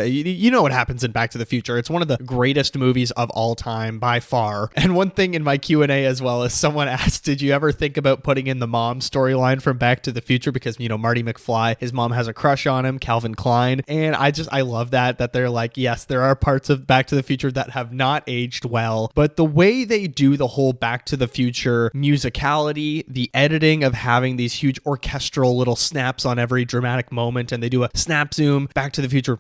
what happens in Back to the Future. It's one of the greatest movies of all time by far. And one thing in my Q&A as well is someone asked, did you ever think about putting in the mom storyline from Back to the Future? Because, you know, Marty McFly, his mom has a crush on him, Calvin Klein. And I love that they're like, yes, there are parts of Back to the Future that have not aged well, but the way they do the whole Back to the Future musicality, the editing of having these huge orchestral little snaps on every dramatic moment, and they do a snap zoom Back to the Future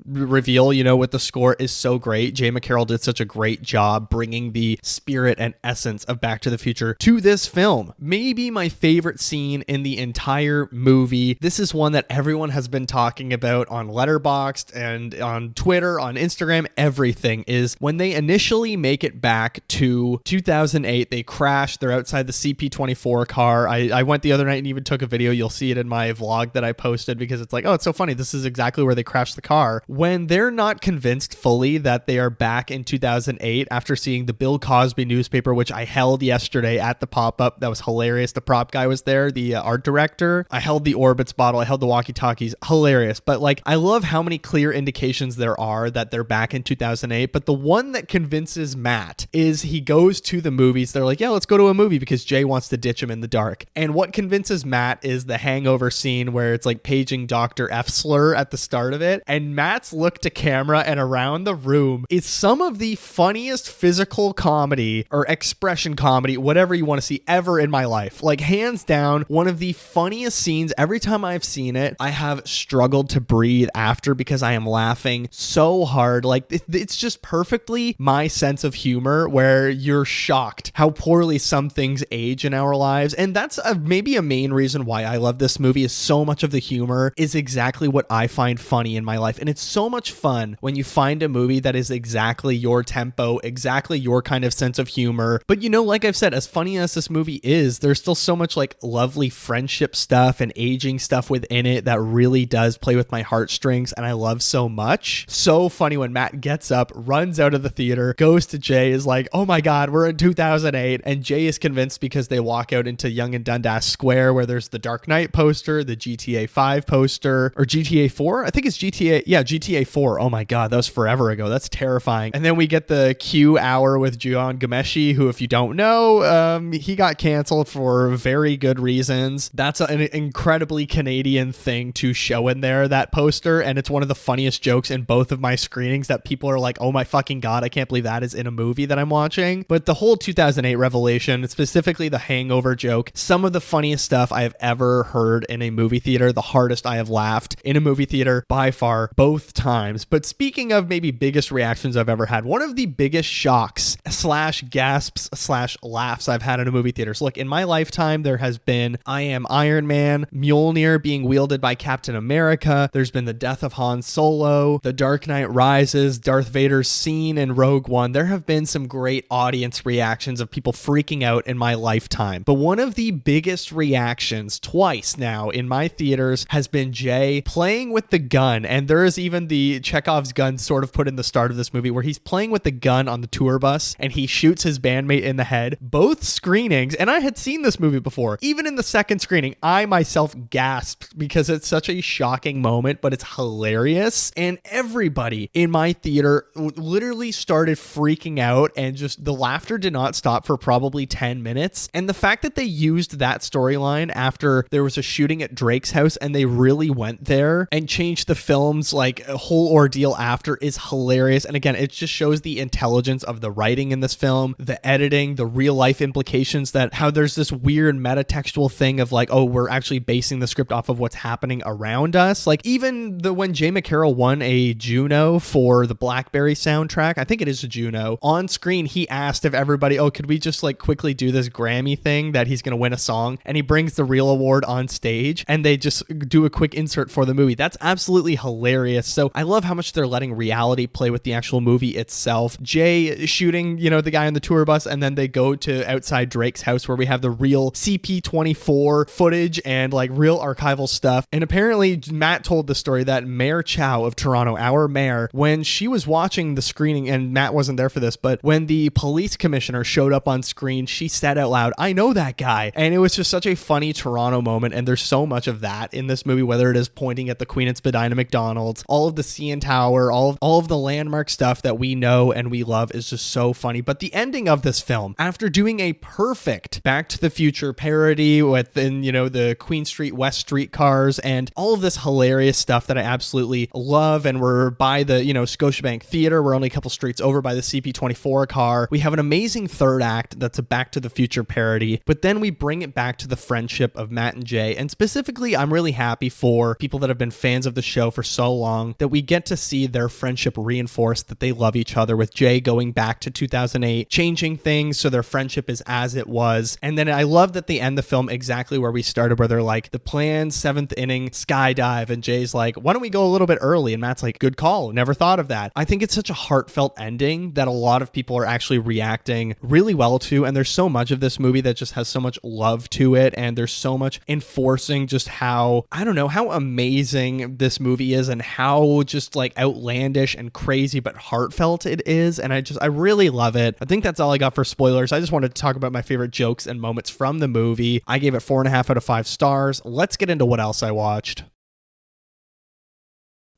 reveal, you know, with the score is so great. Jay McCarroll did such a great job bringing the spirit and essence of Back to the Future to this film. Maybe my favorite scene in the entire movie. This is one that everyone has been talking about on Letterboxd and on Twitter, on Instagram, everything, is when they initially make it back to 2008. They crash. They're outside the CP24 car. I went the other night and even took a video. You'll see it in my vlog that I posted, because it's like, oh, it's so funny. This is exactly where they crashed the car. When they're not convinced fully that they are back in 2008 after seeing the Bill Cosby newspaper, which I held yesterday at the pop-up. That was hilarious. The prop guy was there, the art director. I held the Orbitz bottle. I held the walkie-talkies. Hilarious. But like, I love how many clear indications there are that they're back in 2008. But the one that convinces Matt is he goes to the movies. They're like, yeah, let's go to a movie, because Jay wants to ditch him in the dark. And what convinces Matt is the hangover scene where it's like paging Dr. F slur at the start of it. and Matt's look to camera and around the room is some of the funniest physical comedy or expression comedy, whatever you want to see, ever in my life. Like, hands down, one of the funniest scenes. Every time I've seen it, I have struggled to breathe after because I am laughing so hard. Like, it's just perfectly my sense of humor where you're shocked how poorly some things age in our lives. And that's maybe a main reason why I love this movie, is so much of the humor is exactly what I find funny in my life. And it's so much fun when you find a movie that is exactly your tempo, exactly your kind of sense of humor. But you know, like I've said, as funny as this movie is, there's still so much like lovely friendship stuff and aging stuff within it that really does play with my heartstrings, and I love so much. So funny when Matt gets up, runs out of the theater, goes to Jay, is like, oh my god, we're in 2008, and Jay is convinced because they walk out into Yonge and Dundas Square where there's the Dark Knight poster, the GTA 5 poster, or GTA 4? I think it's GTA 4. Oh my god, that was forever ago. That's terrifying. And then we get the Q hour with Jian Ghomeshi, who, if you don't know, he got canceled for very good reasons. That's an incredibly Canadian thing to show in there, that poster, and it's one of the funniest jokes in both of my screenings that people are like, oh my fucking god, I can't believe that is in a movie that I'm watching. But the whole 2008 revelation, specifically the hangover joke, some of the funniest stuff I have ever heard in a movie theater, the hardest I have laughed in a movie theater by far, both times. But speaking of maybe biggest reactions I've ever had, one of the biggest shocks / gasps / laughs I've had in a movie theater. So look, in my lifetime, there has been I Am Iron Man, Mjolnir being wielded by Captain America, there's been the death of Han Solo, The Dark Knight Rises, Darth Vader's scene in Rogue One. There have been some great audience reactions of people freaking out in my lifetime. But one of the biggest reactions twice now in my theaters has been Jay playing with the gun. And there is even the Chekhov's gun sort of put in the start of this movie where he's playing with the gun on the tour bus and he shoots his bandmate in the head. Both screenings, and I had seen this movie before, even in the second screening, I myself gasped because it's such a shocking moment, but it's hilarious. And everybody in my theater literally started freaking out, and just the laughter did not stop for probably 10 minutes. And the fact that they used that storyline after there was a shooting at Drake's house and they really went there and changed the film's like a whole ordeal after is hilarious. And again, it just shows the intelligence of the writing in this film, the editing, the real life implications, that how there's this weird metatextual thing of like, oh, we're actually basing the script off of what's happening around us. Like even when Jay McCarroll won a Juno for the Blackberry soundtrack, I think it is a Juno, on screen he asked if everybody, oh, could we just like quickly do this Grammy thing that he's gonna win a song, and he brings the real award on stage and they just do a quick insert for the movie. That's absolutely hilarious. So I love how much they're letting reality play with the actual movie itself. Jay shooting, you know, the guy on the tour bus, and then they go to outside Drake's house where we have the real CP24 footage and like real archival stuff. And apparently Matt told the story that Mayor Chow of Toronto, our mayor, when she was watching the screening, and Matt wasn't there for this, but when the police commissioner showed up on screen, she said out loud, I know that guy. And it was just such a funny Toronto moment. And there's so much of that in this movie, whether it is pointing at the Queen and Spadina McDonald's, all of the CN Tower, all of the landmark stuff that we know and we love is just so funny. But the ending of this film, after doing a perfect Back to the Future parody within, you know, the Queen Street West Street cars and all of this hilarious stuff that I absolutely love, and we're by the, you know, Scotiabank Theater, we're only a couple streets over by the CP24 car. We have an amazing third act that's a Back to the Future parody, but then we bring it back to the friendship of Matt and Jay. And specifically, I'm really happy for people that have been fans of the show for so long that we get to see their friendship reinforced, that they love each other, with Jay going back to 2008, changing things so their friendship is as it was. And then I love that they end the film exactly where we started, where they're like, the planned seventh inning skydive, and Jay's like, why don't we go a little bit early? And Matt's like, good call, never thought of that. I think it's such a heartfelt ending that a lot of people are actually reacting really well to, and there's so much of this movie that just has so much love to it, and there's so much enforcing just how, I don't know, how amazing this movie is and how just like outlandish and crazy but heartfelt it is. And I really love it. I think that's all I got for spoilers. I just wanted to talk about my favorite jokes and moments from the movie. I gave it 4.5 out of 5 stars. Let's get into what else I watched.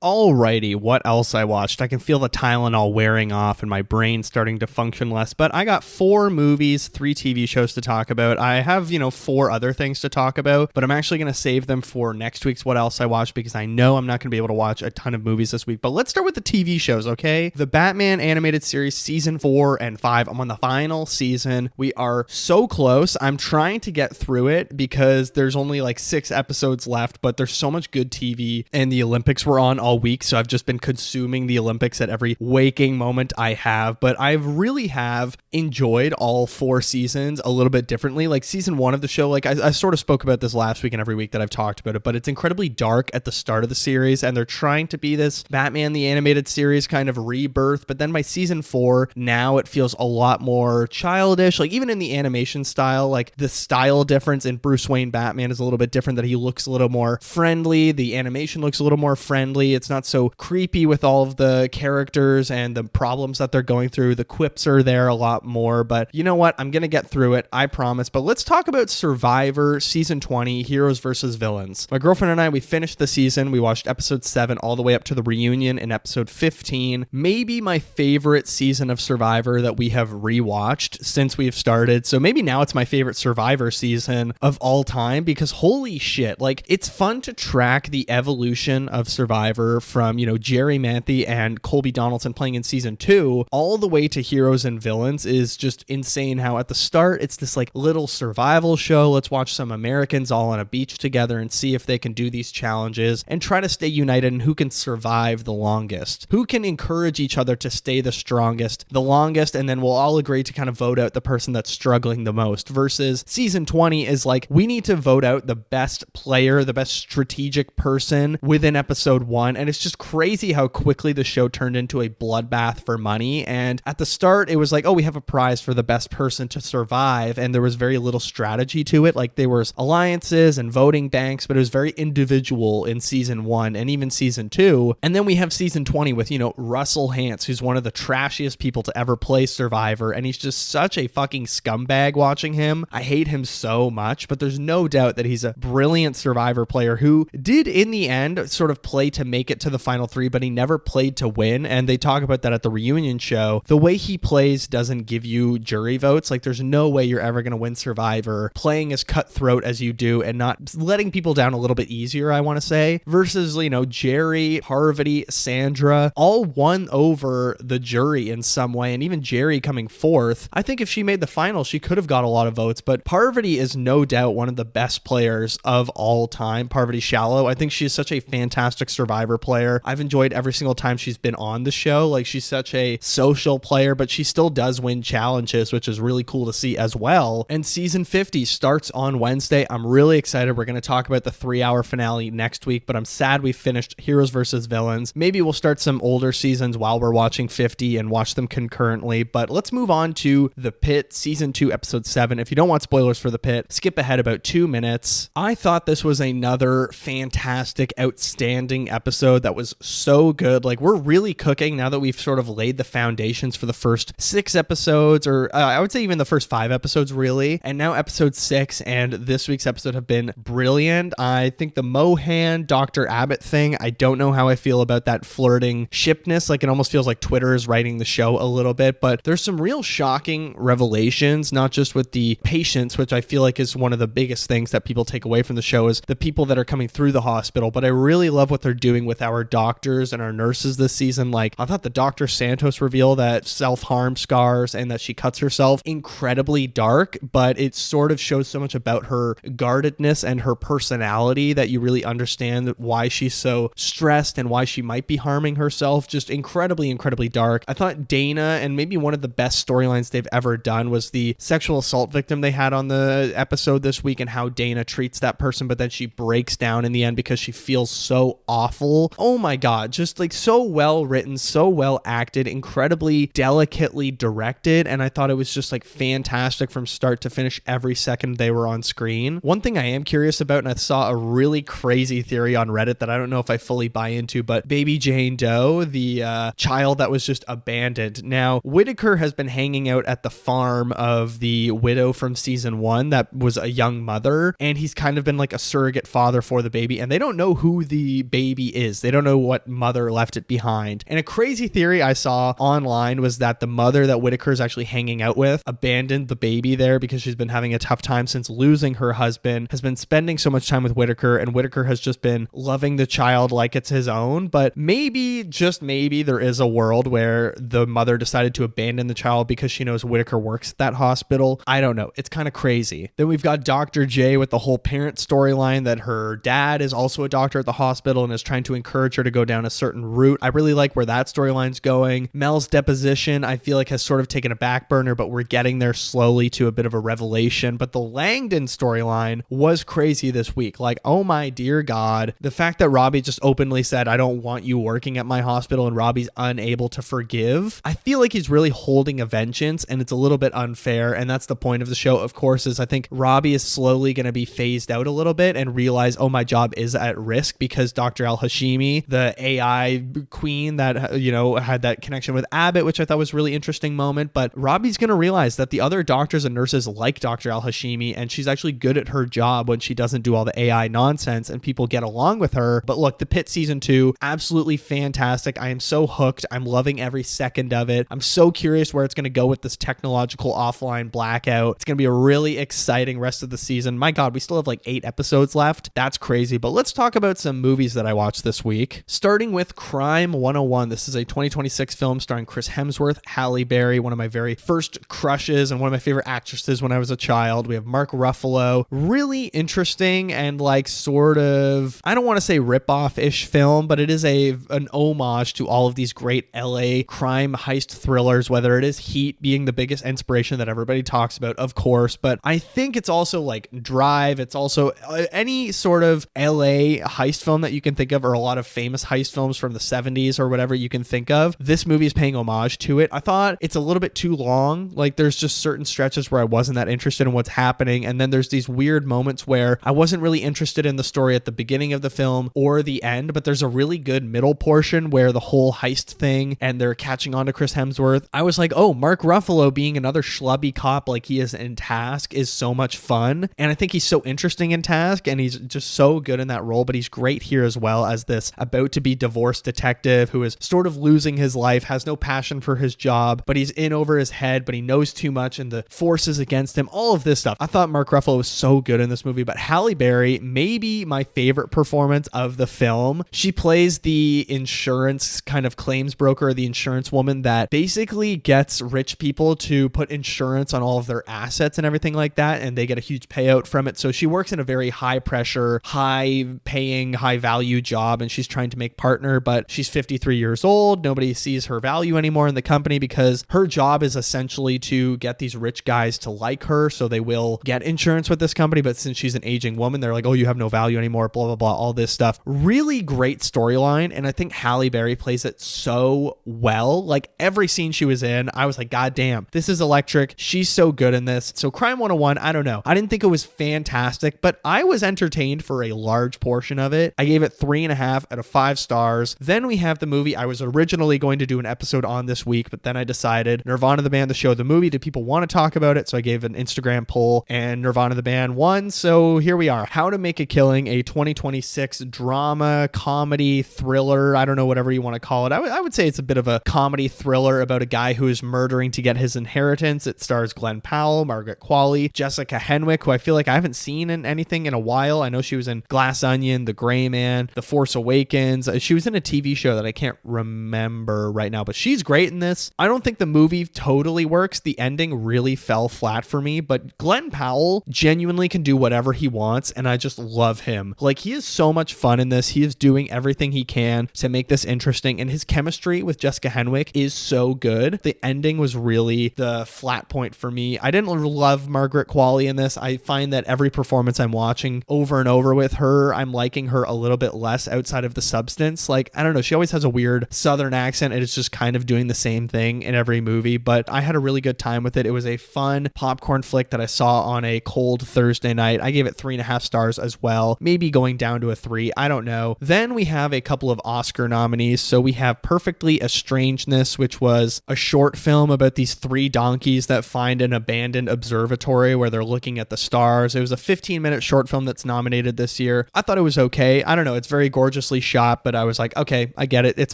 Alrighty, what else I watched? I can feel the Tylenol wearing off and my brain starting to function less, but I got 4 movies, 3 TV shows to talk about. I have, 4 other things to talk about, but I'm actually going to save them for next week's What Else I Watched because I know I'm not going to be able to watch a ton of movies this week. But let's start with the TV shows, okay? The Batman animated series season 4 and 5. I'm on the final season. We are so close. I'm trying to get through it because there's only like 6 episodes left, but there's so much good TV, and the Olympics were on all week, so I've just been consuming the Olympics at every waking moment I have. But I really have enjoyed all 4 seasons a little bit differently. Like season 1 of the show, like I sort of spoke about this last week and every week that I've talked about it, but it's incredibly dark at the start of the series, and they're trying to be this Batman the animated series kind of rebirth. But then by season 4, now it feels a lot more childish. Like even in the animation style, like the style difference in Bruce Wayne Batman is a little bit different, that he looks a little more friendly. The animation looks a little more friendly. It's not so creepy with all of the characters and the problems that they're going through. The quips are there a lot more, but you know what? I'm going to get through it, I promise. But let's talk about Survivor Season 20, Heroes versus Villains. My girlfriend and I, we finished the season. We watched episode 7 all the way up to the reunion in episode 15. Maybe my favorite season of Survivor that we have rewatched since we've started. So maybe now it's my favorite Survivor season of all time because holy shit, like it's fun to track the evolution of Survivor from, Jerry Manthe and Colby Donaldson playing in season 2 all the way to Heroes and Villains is just insane how at the start it's this like little survival show. Let's watch some Americans all on a beach together and see if they can do these challenges and try to stay united and who can survive the longest, who can encourage each other to stay the strongest, the longest, and then we'll all agree to kind of vote out the person that's struggling the most. Versus season 20 is like, we need to vote out the best player, the best strategic person within episode 1, and it's just crazy how quickly the show turned into a bloodbath for money. And at the start it was like, oh, we have a prize for the best person to survive, and there was very little strategy to it. Like there was alliances and voting banks, but it was very individual in season 1 and even season 2. And then we have season 20 with Russell Hantz, who's one of the trashiest people to ever play Survivor, and he's just such a fucking scumbag watching him. I hate him so much, but there's no doubt that he's a brilliant Survivor player who did in the end sort of play to make it to the final 3, but he never played to win. And they talk about that at the reunion show. The way he plays doesn't give you jury votes. Like there's no way you're ever going to win Survivor playing as cutthroat as you do and not letting people down a little bit easier, I want to say, versus, Jerry, Parvati, Sandra all won over the jury in some way. And even Jerry coming 4th, I think if she made the final, she could have got a lot of votes, but Parvati is no doubt one of the best players of all time. Parvati Shallow, I think she's such a fantastic Survivor player. I've enjoyed every single time she's been on the show. Like she's such a social player, but she still does win challenges, which is really cool to see as well. And season 50 starts on Wednesday. I'm really excited. We're going to talk about the 3-hour finale next week, but I'm sad we finished Heroes versus Villains. Maybe we'll start some older seasons while we're watching 50 and watch them concurrently. But let's move on to The Pitt season 2 episode 7. If you don't want spoilers for The Pitt, skip ahead about 2 minutes. I thought this was another fantastic, outstanding episode that was so good. Like we're really cooking now that we've sort of laid the foundations for the first 6 episodes, or I would say even the first 5 episodes really, and now episode 6 and this week's episode have been brilliant. I think the Mohan Dr. Abbott thing, I don't know how I feel about that flirting shipness. Like it almost feels like Twitter is writing the show a little bit, but there's some real shocking revelations, not just with the patients, which I feel like is one of the biggest things that people take away from the show is the people that are coming through the hospital, but I really love what they're doing with our doctors and our nurses this season. Like I thought the Dr. Santos reveal that self-harm scars and that she cuts herself, incredibly dark, but it sort of shows so much about her guardedness and her personality that you really understand why she's so stressed and why she might be harming herself. Just incredibly, incredibly dark. I thought Dana, and maybe one of the best storylines they've ever done, was the sexual assault victim they had on the episode this week and how Dana treats that person, but then she breaks down in the end because she feels so awful. Oh my God, just like so well written, so well acted, incredibly delicately directed, and I thought it was just like fantastic from start to finish every second they were on screen. One thing I am curious about, and I saw a really crazy theory on Reddit that I don't know if I fully buy into, but baby Jane Doe, the child that was just abandoned. Now, Whitaker has been hanging out at the farm of the widow from season 1 that was a young mother, and he's kind of been like a surrogate father for the baby, and they don't know who the baby is. They don't know what mother left it behind. And a crazy theory I saw online was that the mother that Whitaker is actually hanging out with abandoned the baby there because she's been having a tough time since losing her husband, has been spending so much time with Whitaker, and Whitaker has just been loving the child like it's his own. But maybe, just maybe, there is a world where the mother decided to abandon the child because she knows Whitaker works at that hospital. I don't know. It's kind of crazy. Then we've got Dr. J with the whole parent storyline that her dad is also a doctor at the hospital and is trying to encourage her to go down a certain route. I really like where that storyline's going. Mel's deposition, I feel like, has sort of taken a back burner, but we're getting there slowly to a bit of a revelation. But the Langdon storyline was crazy this week. Like, oh my dear God, the fact that Robbie just openly said, I don't want you working at my hospital, and Robbie's unable to forgive. I feel like he's really holding a vengeance, and it's a little bit unfair. And that's the point of the show, of course, is I think Robbie is slowly going to be phased out a little bit and realize, oh, my job is at risk because Dr. Al-Hashimi, the AI queen that, you know, had that connection with Abbott, which I thought was a really interesting moment. But Robbie's going to realize that the other doctors and nurses like Dr. Al-Hashimi, and she's actually good at her job when she doesn't do all the AI nonsense and people get along with her. But look, the Pitt season 2, absolutely fantastic. I am so hooked. I'm loving every second of it. I'm so curious where it's going to go with this technological offline blackout. It's going to be a really exciting rest of the season. My God, we still have like 8 episodes left. That's crazy. But let's talk about some movies that I watched this week. Starting with Crime 101. This is a 2026 film starring Chris Hemsworth, Halle Berry, one of my very first crushes and one of my favorite actresses when I was a child. We have Mark Ruffalo. Really interesting and like sort of, I don't want to say rip-off-ish film, but it is an homage to all of these great LA crime heist thrillers, whether it is Heat being the biggest inspiration that everybody talks about, of course, but I think it's also like Drive. It's also any sort of LA heist film that you can think of, or a lot of famous heist films from the 70s or whatever you can think of. This movie is paying homage to it. I thought it's a little bit too long. Like, there's just certain stretches where I wasn't that interested in what's happening, and then there's these weird moments where I wasn't really interested in the story at the beginning of the film or the end, but there's a really good middle portion where the whole heist thing and they're catching on to Chris Hemsworth. I was like, oh, Mark Ruffalo being another schlubby cop like he is in Task is so much fun, and I think he's so interesting in Task, and he's just so good in that role. But he's great here as well as this about to be divorced detective who is sort of losing his life, has no passion for his job, but he's in over his head, but he knows too much and the force is against him, all of this stuff. I thought Mark Ruffalo was so good in this movie. But Halle Berry, maybe my favorite performance of the film. She plays the insurance kind of claims broker, the insurance woman that basically gets rich people to put insurance on all of their assets and everything like that, and they get a huge payout from it. So she works in a very high pressure, high paying, high value job, and she's trying to make partner, but she's 53 years old. Nobody sees her value anymore in the company because her job is essentially to get these rich guys to like her, so they will get insurance with this company. But since she's an aging woman, they're like, oh, you have no value anymore, blah, blah, blah, all this stuff. Really great storyline, and I think Halle Berry plays it so well. Like, every scene she was in, I was like, God damn, this is electric. She's so good in this. So Crime 101, I don't know. I didn't think it was fantastic, but I was entertained for a large portion of it. I gave it 3.5 out of 5 stars. Then we have the movie I was originally going to do an episode on this week, but then I decided Nirvana the band, the show, the movie. Did people want to talk about it? So I gave an Instagram poll and Nirvana the band won. So here we are. How to Make a Killing, a 2026 drama, comedy, thriller. I don't know, whatever you want to call it. I would say it's a bit of a comedy thriller about a guy who is murdering to get his inheritance. It stars Glenn Powell, Margaret Qualley, Jessica Henwick, who I feel like I haven't seen in anything in a while. I know she was in Glass Onion, The Gray Man, The Force Awakens. She was in a TV show that I can't remember right now, but she's great in this. I don't think the movie totally works. The ending really fell flat for me, but Glenn Powell genuinely can do whatever he wants, and I just love him. Like, he is so much fun in this. He is doing everything he can to make this interesting, and his chemistry with Jessica Henwick is so good. The ending was really the flat point for me. I didn't love Margaret Qualley in this. I find that every performance I'm watching over and over with her, I'm liking her a little bit less outside of the substance. Like, I don't know, she always has a weird southern accent, and it's just kind of doing the same thing in every movie, but I had a really good time with it. It was a fun popcorn flick that I saw on a cold Thursday night. I gave it 3.5 stars as well, maybe going down to a 3. I don't know. Then we have a couple of Oscar nominees. So we have Perfectly Estrangedness, which was a short film about these 3 donkeys that find an abandoned observatory where they're looking at the stars. It was a 15-minute short film that's nominated this year. I thought it was okay. I don't know. It's very gorgeous gorgeously shot, but I was like, okay, I get it. It's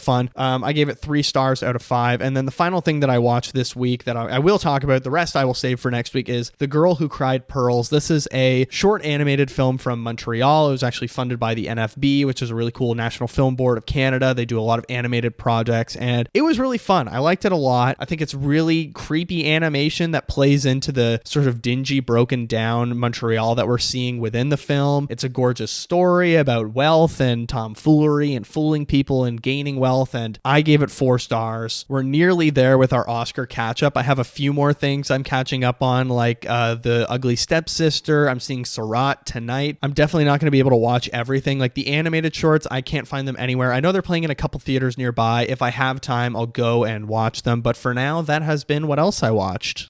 fun. I gave it 3 stars out of 5. And then the final thing that I watched this week that I will talk about, the rest I will save for next week, is The Girl Who Cried Pearls. This is a short animated film from Montreal. It was actually funded by the NFB, which is a really cool National Film Board of Canada. They do a lot of animated projects, and it was really fun. I liked it a lot. I think it's really creepy animation that plays into the sort of dingy, broken down Montreal that we're seeing within the film. It's a gorgeous story about wealth and tomfoolery and fooling people and gaining wealth, and I gave it 4 stars. We're nearly there with our Oscar catch-up. I have a few more things I'm catching up on, like The Ugly Stepsister. I'm seeing Surat tonight. I'm definitely not going to be able to watch everything. Like the animated shorts, I can't find them anywhere. I know they're playing in a couple theaters nearby. If I have time, I'll go and watch them. But for now, that has been what else I watched.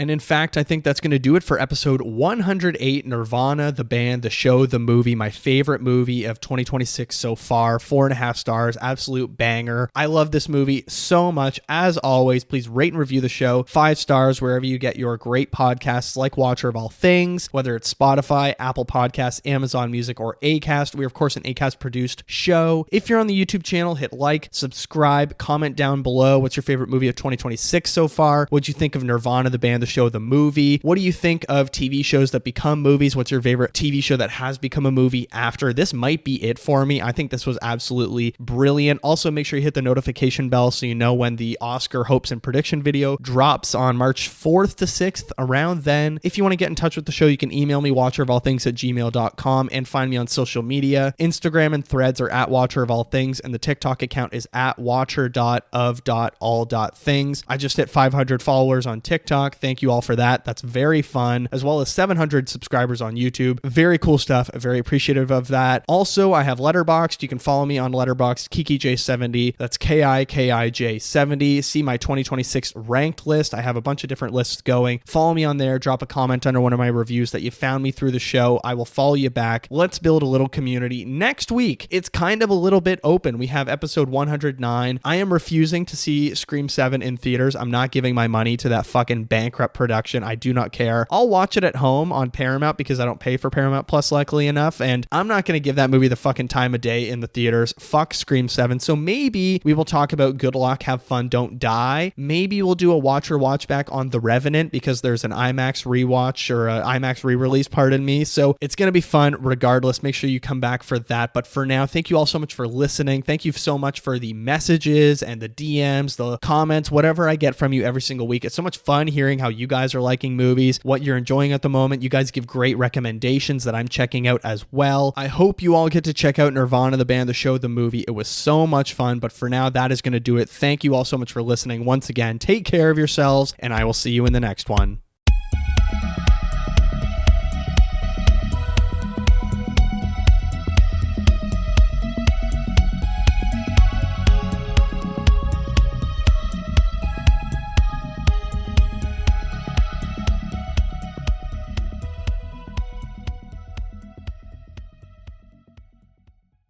And in fact, I think that's going to do it for episode 108, Nirvana, the band, the show, the movie, my favorite movie of 2026 so far. 4.5 stars, absolute banger. I love this movie so much. As always, please rate and review the show. 5 stars wherever you get your great podcasts like Watcher of All Things, whether it's Spotify, Apple Podcasts, Amazon Music, or Acast. We're, of course, an Acast-produced show. If you're on the YouTube channel, hit like, subscribe, comment down below. What's your favorite movie of 2026 so far? What'd you think of Nirvana, the band, the show, the movie? What do you think of TV shows that become movies? What's your favorite TV show that has become a movie after? This might be it for me. I think this was absolutely brilliant. Also, make sure you hit the notification bell so you know when the Oscar hopes and prediction video drops on March 4th to 6th, around then. If you want to get in touch with the show, you can email me, watcherofallthings@gmail.com, and find me on social media. Instagram and Threads are at watcherofallthings, and the TikTok account is at watcher.of.all.things. I just hit 500 followers on TikTok. Thank you all for that. That's very fun, as well as 700 subscribers on YouTube. Very cool stuff. Very appreciative of that. Also, I have Letterboxd. You can follow me on Letterboxd, KikiJ70. That's KIKIJ70. See my 2026 ranked list. I have a bunch of different lists going. Follow me on there. Drop a comment under one of my reviews that you found me through the show. I will follow you back. Let's build a little community. Next week, it's kind of a little bit open. We have episode 109. I am refusing to see Scream 7 in theaters. I'm not giving my money to that fucking bankrupt production. I do not care. I'll watch it at home on Paramount because I don't pay for Paramount Plus, luckily enough, and I'm not going to give that movie the fucking time of day in the theaters. Fuck Scream 7. So maybe we will talk about Good Luck, Have Fun, Don't Die. Maybe we'll do a watch back on The Revenant because there's an IMAX rewatch or an IMAX re-release, pardon me. So it's going to be fun regardless. Make sure you come back for that. But for now, thank you all so much for listening. Thank you so much for the messages and the DMs, the comments, whatever I get from you every single week. It's so much fun hearing how you guys are liking movies, what you're enjoying at the moment. You guys give great recommendations that I'm checking out as well. I hope you all get to check out Nirvana, the band, the show, the movie. It was so much fun, but for now, that is going to do it. Thank you all so much for listening. Once again, take care of yourselves, and I will see you in the next one.